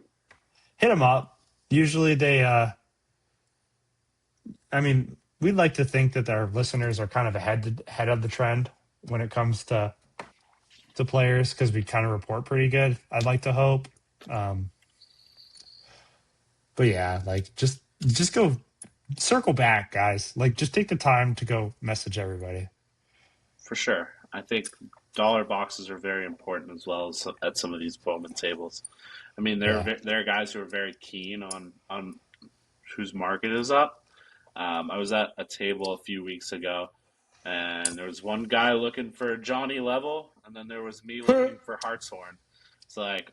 hit them up. Usually they. I mean, we'd like to think that our listeners are kind of ahead of the trend when it comes to players because we kind of report pretty good. I'd like to hope. Um, but yeah, like just go circle back, guys. Like just take the time to go message everybody. For sure. I think dollar boxes are very important as well as at some of these Bowman tables. I mean, Yeah. there are guys who are very keen on whose market is up. I was at a table a few weeks ago, and there was one guy looking for Johnny Level, and then there was me looking for Hartshorn. It's like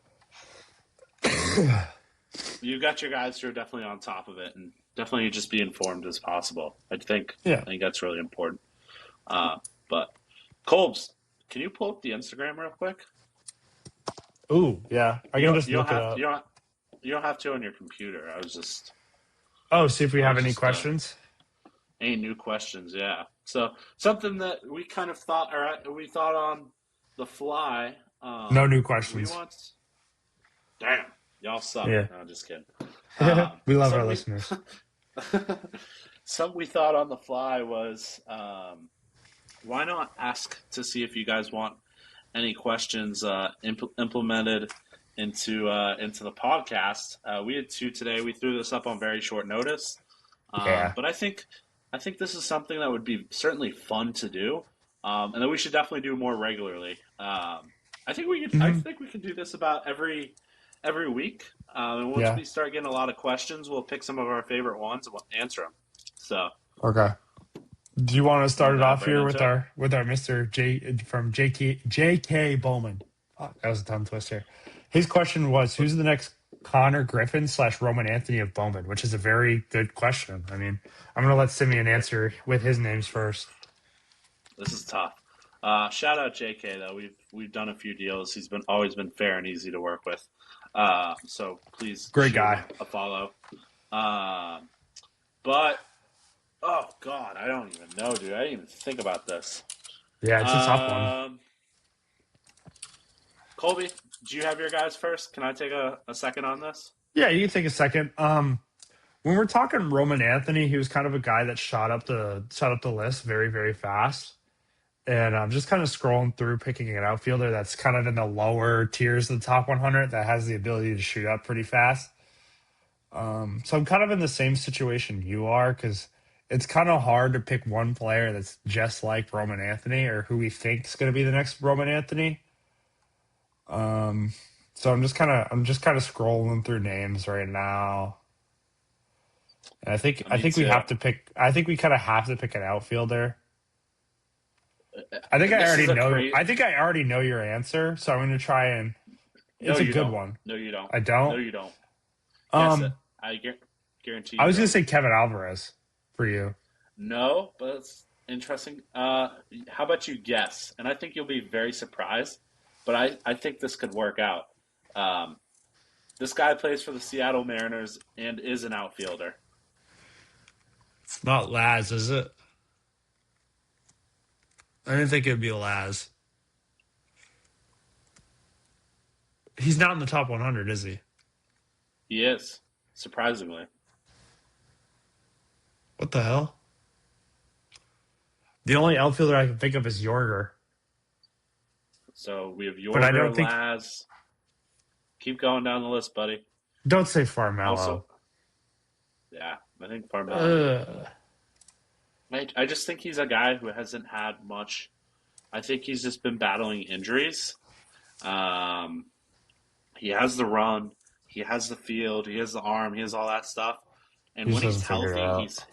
you got your guys who are definitely on top of it, and definitely just be informed as possible. Yeah. I think that's really important. But Colbs, can you pull up the Instagram real quick? Ooh, yeah. I can just look it up. You don't have to on your computer. Oh, see if we I have was any just questions. any new questions. Yeah. So something that we kind of thought, or we thought on the fly. No new We questions. want. Damn, y'all suck. Yeah. No, I'm just kidding. We love our Something listeners. something we thought on the fly was, why not ask to see if you guys want any questions implemented into the podcast. We had 2 today. We threw this up on very short notice, Yeah. but I think this is something that would be certainly fun to do, and that we should definitely do more regularly. I Hmm. think we could do this about every week. And once Yeah. we start getting a lot of questions, we'll pick some of our favorite ones and we'll answer them. So Okay. Do you want to we'll start it dive off right here into it. with our Mr. J from JK Bowman? Oh, that was a tongue twister. His question was, "Who's the next Connor Griffin / Roman Anthony of Bowman?" Which is a very good question. I mean, I'm going to let Simeon answer with his names first. This is tough. Shout out JK though. We've done a few deals. He's been always been fair and easy to work with. So please Great shoot him guy. a follow. Uh, but oh god, I don't even know, dude. I didn't even think about this. Yeah, it's a tough one. Um, Colby, do you have your guys first? Can I take a second on this? Yeah, you can take a second. When we're talking Roman Anthony, he was kind of a guy that shot up the list very, very fast. And I'm just kind of scrolling through, picking an outfielder that's kind of in the lower tiers of the top 100 that has the ability to shoot up pretty fast. So I'm kind of in the same situation you are because it's kind of hard to pick one player that's just like Roman Anthony or who we think is going to be the next Roman Anthony. Um, so I'm just kind of scrolling through names right now. And I Me think we too. have to pick. I think we kind of have to pick an outfielder. I think I This already is a know. crazy. I think I already know your answer, so I'm going to try and. No, It's a you good don't. one. No, you don't. I No, don't. you don't. Guess it. Um, I guarantee I you was going to don't. say Kevin Alvarez for you. No, but it's interesting. How about you guess? And I think you'll be very surprised, but I think this could work out. Um, this guy plays for the Seattle Mariners and is an outfielder. It's not Laz, is it? I didn't think it'd be Laz. He's not in the top 100, is he? He is, surprisingly. What the hell? The only outfielder I can think of is Yorger, So we have but I Yorger, don't think. Laz. Keep going down the list, buddy. Don't say Farmello. Also, yeah, I think Farmel. Ugh. I just think he's a guy who hasn't had much. I think he's just been battling injuries. Um, he has the run, he has the field, he has the arm, he has all that stuff. He And just when he's doesn't figure it healthy, out.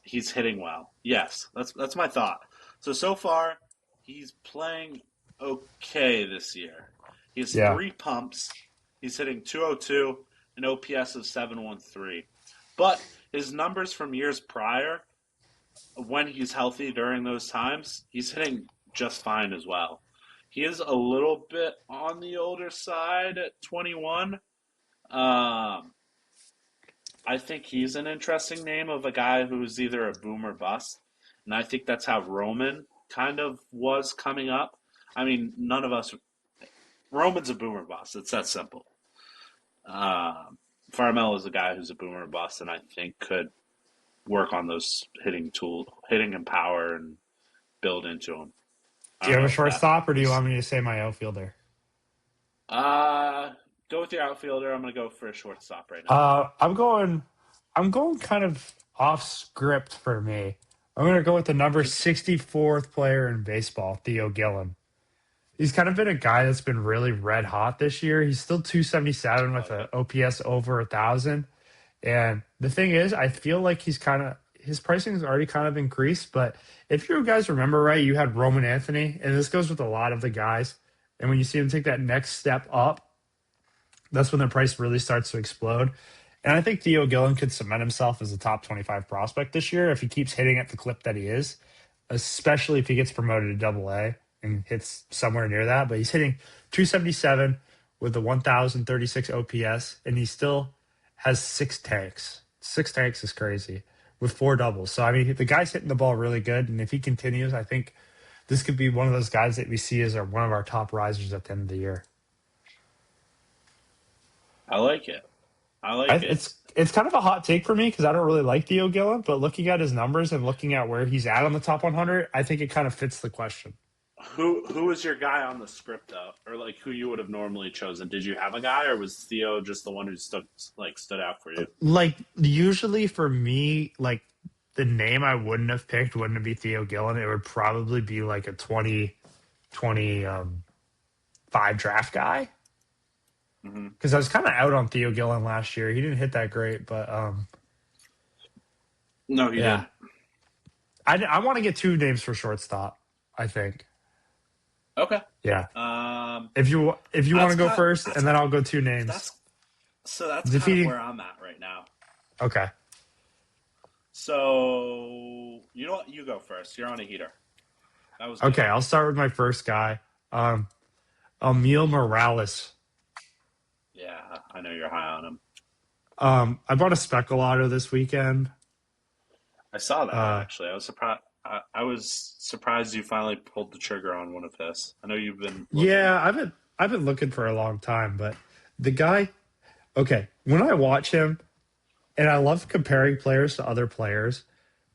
he's hitting well. Yes, that's my thought. So far, he's playing okay this year. He has Yeah, 3 pumps. He's hitting 202, an OPS of 713. But his numbers from years prior, when he's healthy during those times, he's hitting just fine as well. He is a little bit on the older side at 21. Um, I think he's an interesting name of a guy who's either a boom or bust. And I think that's how Roman kind of was coming up. I mean, none of us. Roman's a boomer bust. It's that simple. Um, Farmel is a guy who's a boomer bust, and I think could work on those hitting and power, and build into them. I do you don't have a know if that. shortstop, or do you want me to say my outfielder? Uh, Go with your outfielder. I'm gonna go for a shortstop right now. I'm going. I'm going kind of off script for me. I'm going to go with the number Just 64th player in baseball, Theo Gillam. He's kind of been a guy that's been really red hot this year. He's still 277 I with like an it. OPS over 1,000. And the thing is, I feel like his pricing has already kind of increased. But if you guys remember right, you had Roman Anthony, and this goes with a lot of the guys. And when you see him take that next step up, that's when the price really starts to explode. And I think Theo Gillen could cement himself as a top 25 prospect this year if he keeps hitting at the clip that he is, especially if he gets promoted to double A and hits somewhere near that. But he's hitting 277 with the 1,036 OPS, and he still has 6 tanks. 6 tanks is crazy with 4 doubles. So, I mean, the guy's hitting the ball really good. And if he continues, I think this could be one of those guys that we see as one of our top risers at the end of the year. I like it. I like it. It's kind of a hot take for me because I don't really like Theo Gillen, but looking at his numbers and looking at where he's at on the top 100, I think it kind of fits the question. Who was your guy on the script though, or like who you would have normally chosen? Did you have a guy, or was Theo just the one who stood out for you? Like usually for me, like the name I wouldn't have picked wouldn't be Theo Gillen. It would probably be like a 2025 draft guy Hmm. because I was kind of out on Theo Gillen last year. He didn't hit that great, but No, he yeah, didn't. I want to get 2 names for shortstop. I think. Okay. Yeah. Um, If you want that's to go kind. first, and then I'll go 2 names. That's that's kind of Defeating. where I'm at right now. Okay. So you know what? You go first. You're on a heater. That was good. Okay. I'll start with my first guy. Emile Morales. Yeah, I know you're high on him. I bought a speckle auto this weekend. I saw that Uh, actually. I was surprised. I was surprised you finally pulled the trigger on one of his. I know you've been looking. yeah, I've been looking for a long time, but the guy. Okay, when I watch him, and I love comparing players to other players,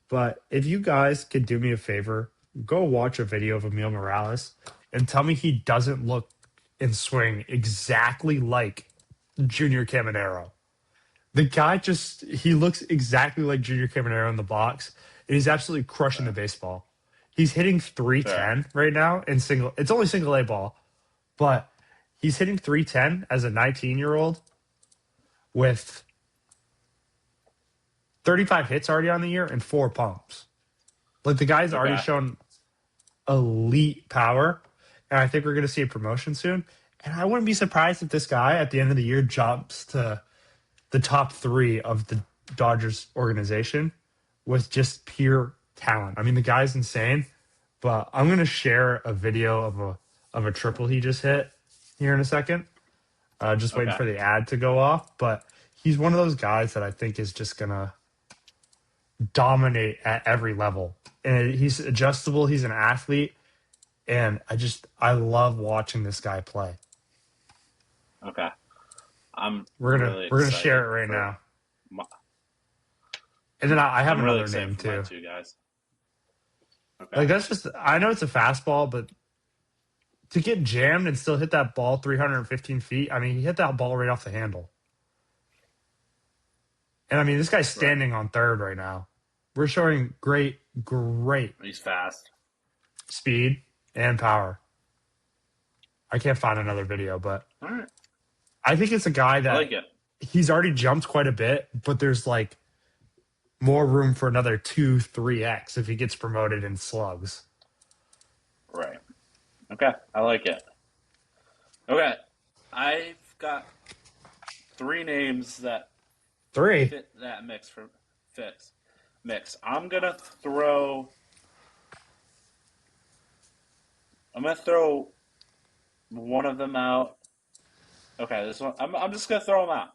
but if you guys could do me a favor, go watch a video of Emile Morales and tell me he doesn't look and swing exactly like Junior Caminero. The guy he looks exactly like Junior Caminero in the box. And he's absolutely crushing the Fair. baseball. He's hitting Fair. 310 right now in single. It's only single A ball, but he's hitting 310 as a 19-year-old with 35 hits already on the year and 4 pumps. Like the guy's already Okay. shown elite power, and I think we're going to see a promotion soon. And I wouldn't be surprised if this guy at the end of the year jumps to the top 3 of the Dodgers organization with just pure talent. I mean, the guy's insane, but I'm going to share a video of a triple he just hit here in a second. Just waiting Okay. for the ad to go off, but he's one of those guys that I think is just going to dominate at every level. And he's adjustable, he's an athlete, and I love watching this guy play. Okay. I'm We're gonna really we're gonna excited share it right for now. my, And then I have I'm really another excited name for my too. two guys. Okay. Like that's just I know it's a fastball, but to get jammed and still hit that ball 315 feet, I mean he hit that ball right off the handle. And I mean this guy's Right. standing on third right now. We're showing great He's fast. speed and power. I can't find another video, but All right. I think it's a guy I that like it. he's already jumped quite a bit, but there's like more room for another 2-3x if he gets promoted in slugs. Right. Okay. I like it. Okay. I've got 3 names that 3. fit that mix. I'm gonna throw one of them out. Okay, this one I'm just gonna throw them out.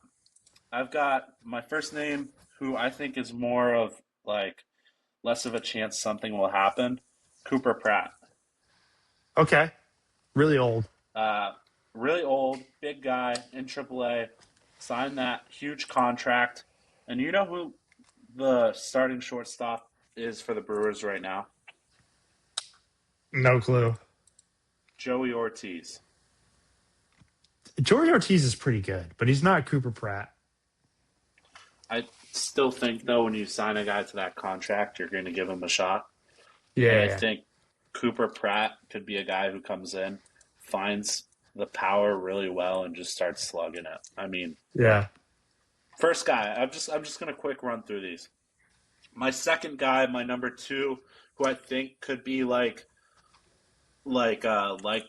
I've got my first name, who I think is more of like less of a chance something will happen. Cooper Pratt. Okay. Really old. Uh, really old, big guy in AAA, signed that huge contract. And you know who the starting shortstop is for the Brewers right now? No clue. Joey Ortiz. George Ortiz is pretty good, but he's not Cooper Pratt. I still think, though, when you sign a guy to that contract, you're going to give him a shot. And I Yeah. think Cooper Pratt could be a guy who comes in, finds the power really well, and just starts slugging it. I mean, Yeah. first guy, I'm just gonna quick run through these. My second guy, my number 2, who I think could be like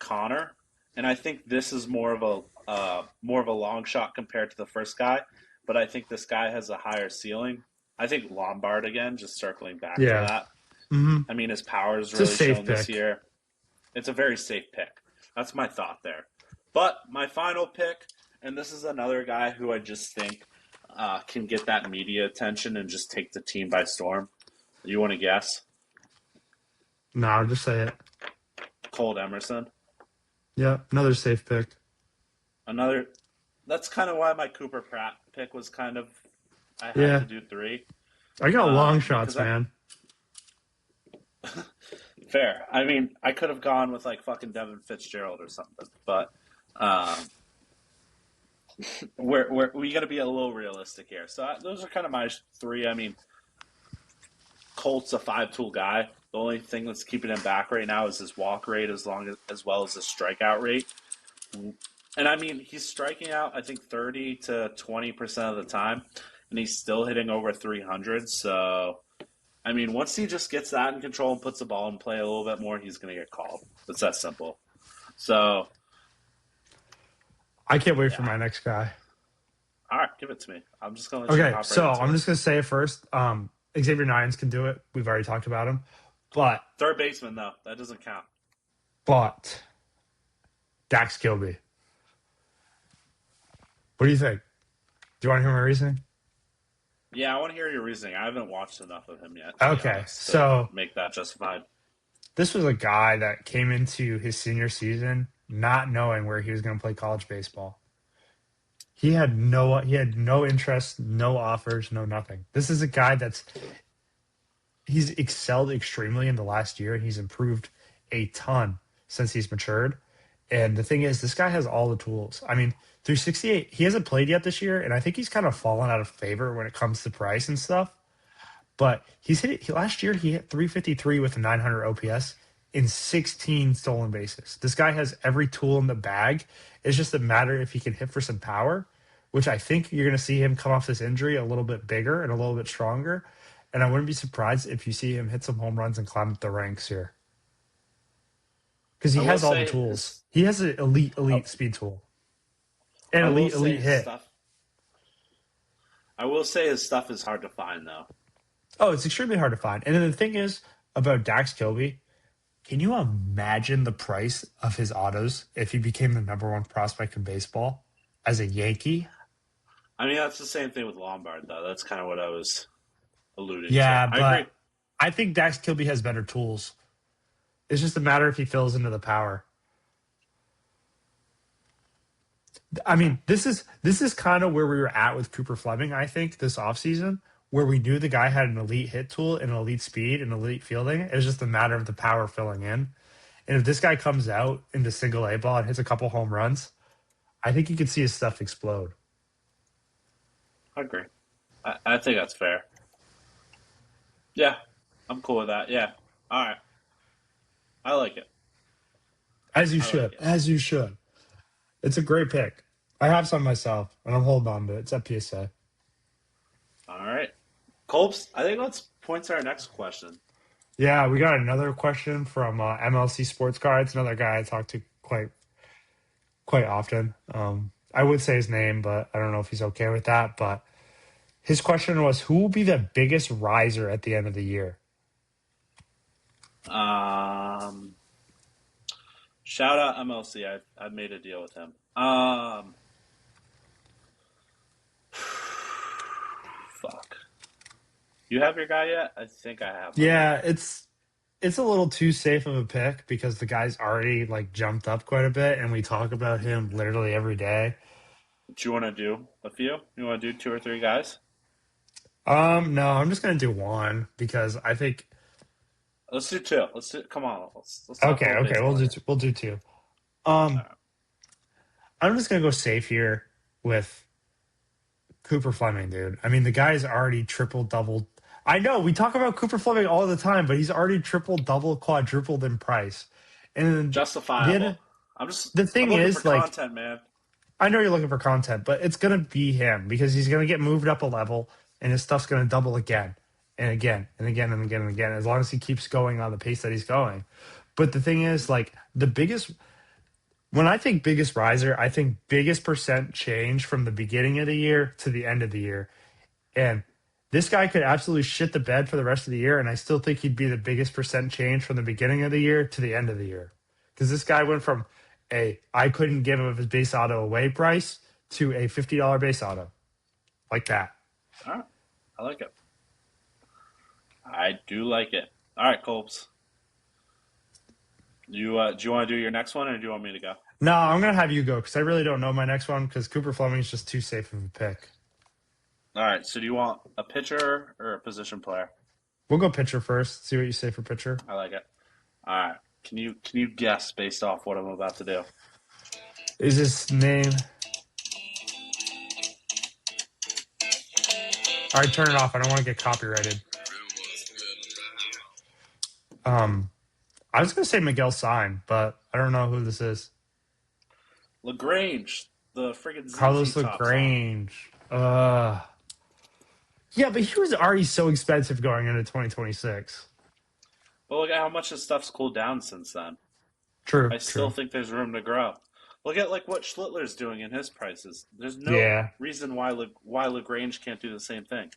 Connor, and I think this is more of a long shot compared to the first guy, but I think this guy has a higher ceiling. I think Lombard again, just circling back to Yeah. that. Mm-hmm. I mean, his power is It's a really safe shown this pick. year. It's a very safe pick. That's my thought there. But my final pick, and this is another guy who I just think can get that media attention and just take the team by storm. You want to guess? No, just say it. Colt Emerson. Yeah. Another safe pick. Another. That's kind of why my Cooper Pratt pick was kind of. I had Yeah. to do 3. I got long shots, because man. Fair. I mean, I could have gone with like fucking Devin Fitzgerald or something, but we got to be a little realistic here. So those are kind of my 3. I mean, Colt's a 5-tool guy. The only thing that's keeping him back right now is his walk rate, as well as his strikeout rate. And I mean, he's striking out, I think, 30 to 20% of the time, and he's still hitting over 300. So, I mean, once he just gets that in control and puts the ball in play a little bit more, he's going to get called. It's that simple. So, I can't wait for my next guy. all right, give it to me. I'm just going to let you Okay, hop so right into I'm it. just gonna say it first. Xavier Nyans can do it. We've already talked about him, but Third baseman, though. That doesn't count. Dax Kilby. What do you think? Do you want to hear my reasoning? Yeah, I want to hear your reasoning. I haven't watched enough of him yet. Okay, To so make that justified. this was a guy that came into his senior season not knowing where he was going to play college baseball. He had no interest, no offers, no nothing. This is a guy he's excelled extremely in the last year, and he's improved a ton since he's matured. And the thing is, this guy has all the tools. I mean, 368, he hasn't played yet this year, and I think he's kind of fallen out of favor when it comes to price and stuff. But last year, he hit 353 with a 900 OPS in 16 stolen bases. This guy has every tool in the bag. It's just a matter if he can hit for some power, which I think you're going to see him come off this injury a little bit bigger and a little bit stronger. And I wouldn't be surprised if you see him hit some home runs and climb up the ranks here. Because he I will has all the say tools. his. He has an elite speed tool and I will say elite his hit. stuff. I will say his stuff is hard to find though. Oh, it's extremely hard to find. And then the thing is about Dax Kilby, can you imagine the price of his autos if he became the number one prospect in baseball as a Yankee? I mean, that's the same thing with Lombard though. That's kind of what I was alluding to. Yeah, I agree. but I think Dax Kilby has better tools. It's just a matter if he fills into the power. I Okay. mean, this is kind of where we were at with Cooper Fleming, I think, this offseason, where we knew the guy had an elite hit tool and elite speed and elite fielding. It was just a matter of the power filling in. And if this guy comes out into single A ball and hits a couple home runs, I think you could see his stuff explode. I agree. I think that's fair. Yeah, I'm cool with that. Yeah. All right. I like it. As you I like should. it. As you should. It's a great pick. I have some myself, and I'm holding on to it. It's at PSA. All right. Colbs, I think let's point to our next question. Yeah, we got another question from MLC Sports Cards, another guy I talk to quite often. I would say his name, but I don't know if he's okay with that. But his question was, who will be the biggest riser at the end of the year? Shout out MLC. I've made a deal with him. Fuck. You have your guy yet? I think I have. Yeah, it's a little too safe of a pick because the guy's already like jumped up quite a bit, and we talk about him literally every day. Do you want to do a few? You want to do two or three guys? No, I'm just gonna do one because I think Let's do two. Let's do. Come on. Let's talk a okay, little okay, baseball here. we'll do two. All Um, right. I'm just gonna go safe here with Cooper Fleming, dude. I mean, the guy's already triple doubled. I know we talk about Cooper Fleming all the time, but he's already triple double quadrupled in price. And Justifiable. the I'm thing looking for is, like, content, man. I know you're looking for content, but it's gonna be him because he's gonna get moved up a level, and his stuff's gonna double again and again and again and again and again as long as he keeps going on the pace that he's going. But the thing is, like, the biggest when I think biggest riser, I think biggest percent change from the beginning of the year to the end of the year. And this guy could absolutely shit the bed for the rest of the year, and I still think he'd be the biggest percent change from the beginning of the year to the end of the year. Because this guy went from a I couldn't give him his base auto away price to a $50 base auto. Like that. All right. I like it. I do like it. All right, Colbs. Do you want to do your next one, or do you want me to go? No, I'm gonna have you go because I really don't know my next one because Cooper Fleming's just too safe of a pick. All right. So, do you want a pitcher or a position player? We'll go pitcher first. See what you say for pitcher. I like it. All right. Can you guess based off what I'm about to do? Is his name? All right, turn it off. I don't want to get copyrighted. I was gonna say Miguel Sign, but I don't know who this is. LaGrange, the friggin' Carlos ZZ Top song. Lagrange. Yeah, but he was already so expensive going into 2026. But look at how much his stuff's cooled down since then. True, I still true. think there's room to grow. Look at like what Schlittler's doing in his prices. There's no Yeah, reason why Lagrange can't do the same thing.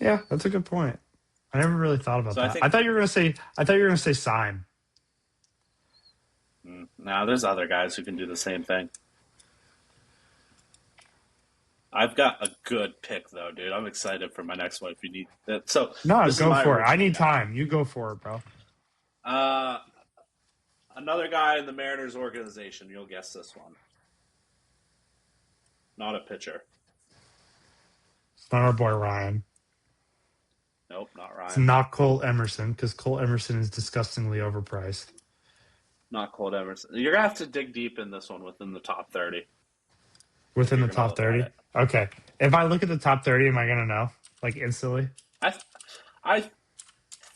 yeah, that's a good point. I never really thought about So I that. think I thought you were gonna say Sign. now there's other guys who can do the same thing. I've got a good pick though, dude. I'm excited for my next one. If you need that, so No, this is go my for it. I original need guy. time. You go for it, bro. Uh, another guy in the Mariners organization. You'll guess this one. Not a pitcher. It's not our boy Ryan. Nope, not It's Ryan. not Cole Emerson because Cole Emerson is disgustingly overpriced. Not Colt Emerson. You're gonna have to dig deep in this one within the top 30 if Within you're the gonna top look at 30? it. Okay. If I look at the top 30, am I going to know? Like instantly? I I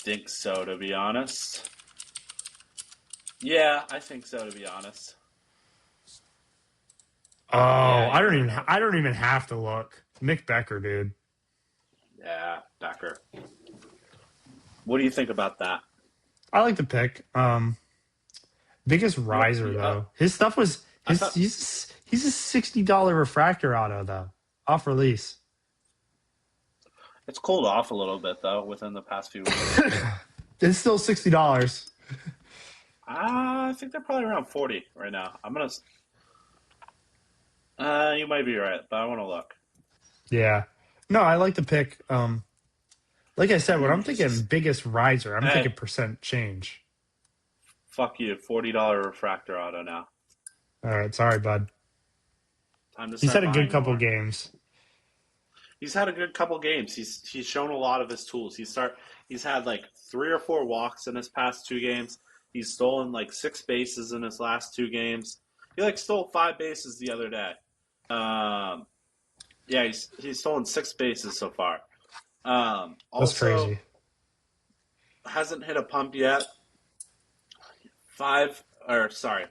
think so, to be honest. Yeah, I think so, to be honest. Oh, Yeah, you're gonna know. I don't even have to look. Nick Becker, dude. Yeah, Becker. What do you think about that? I like the pick. Biggest You, riser you, though. His stuff was I his thought he's a $60 refractor auto though. Off release. it's cooled off a little bit though within the past few weeks. It's still $60. I think they're probably around 40 right now. I'm gonna. You might be right, but I want to look. Yeah. No, I like the pick. Like I I said, when mean, I'm thinking biggest riser, I'm thinking hey, percent change. fuck you, $40 refractor auto now. All right, sorry, bud. Time to He's start had a good buying couple more. games. He's had a good couple games. He's shown a lot of his tools. He's had like 3 or 4 walks in his past 2 games. He's stolen like 6 bases in his last 2 games. He like stole 5 bases the other day. Um, yeah, he's stolen 6 bases so far. That's Also crazy. hasn't hit a pump yet. Five or sorry,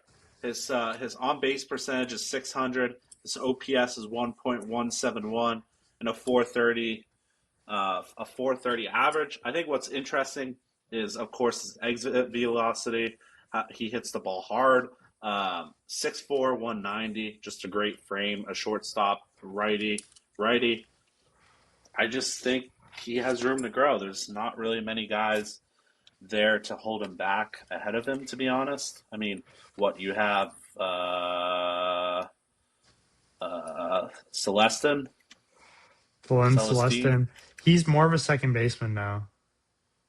his on base percentage is 600. His OPS is 1.171 and a 430 average. I think what's interesting is, of course, his exit velocity. He hits the ball hard. 6'4", 190, just a great frame, a shortstop, righty. I just think he has room to grow. There's not really many guys there to hold him back ahead of him, to be honest. I mean, what you have, Celestin, Celestine. Celestin. He's more of a second baseman now.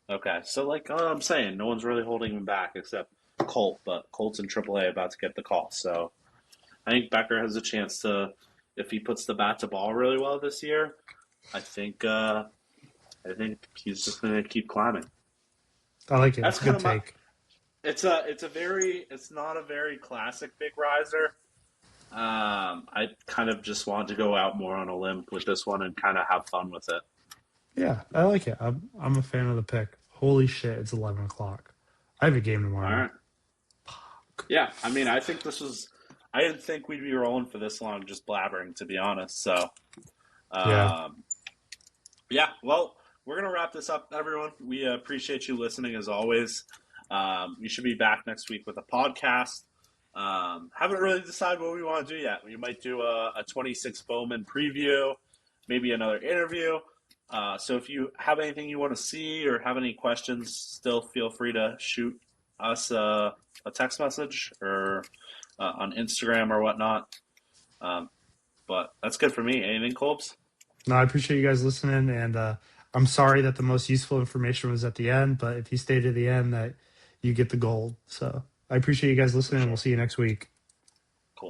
Okay, so like I'm saying, no one's really holding him back except Colt, but Colt's in AAA about to get the call. So I think Becker has a chance to, if he puts the bat to ball really well this year, I think he's just going to keep climbing. I like it. That's It's a kind good of my. take. It's not a very classic big riser. I kind of just want to go out more on a limb with this one and kind of have fun with it. Yeah, I like it. I'm a fan of the pick. Holy shit, it's 11 o'clock. I have a game All tomorrow. right. Yeah, I mean, I think this was. I didn't think we'd be rolling for this long, just blabbering, to be honest. So, Yeah. um, yeah. Well, we're gonna wrap this up, everyone. We appreciate you listening as always. We should be back next week with a podcast. Haven't really decided what we want to do yet. We might do a 26 Bowman preview, maybe another interview. So if you have anything you want to see or have any questions, still feel free to shoot us a text message or on Instagram or whatnot. But that's good for me. Anything, Colbs? No, I appreciate you guys listening, and I'm sorry that the most useful information was at the end, but if you stay to the end, that you get the gold. So I appreciate you guys For listening, and we'll sure. see you next week.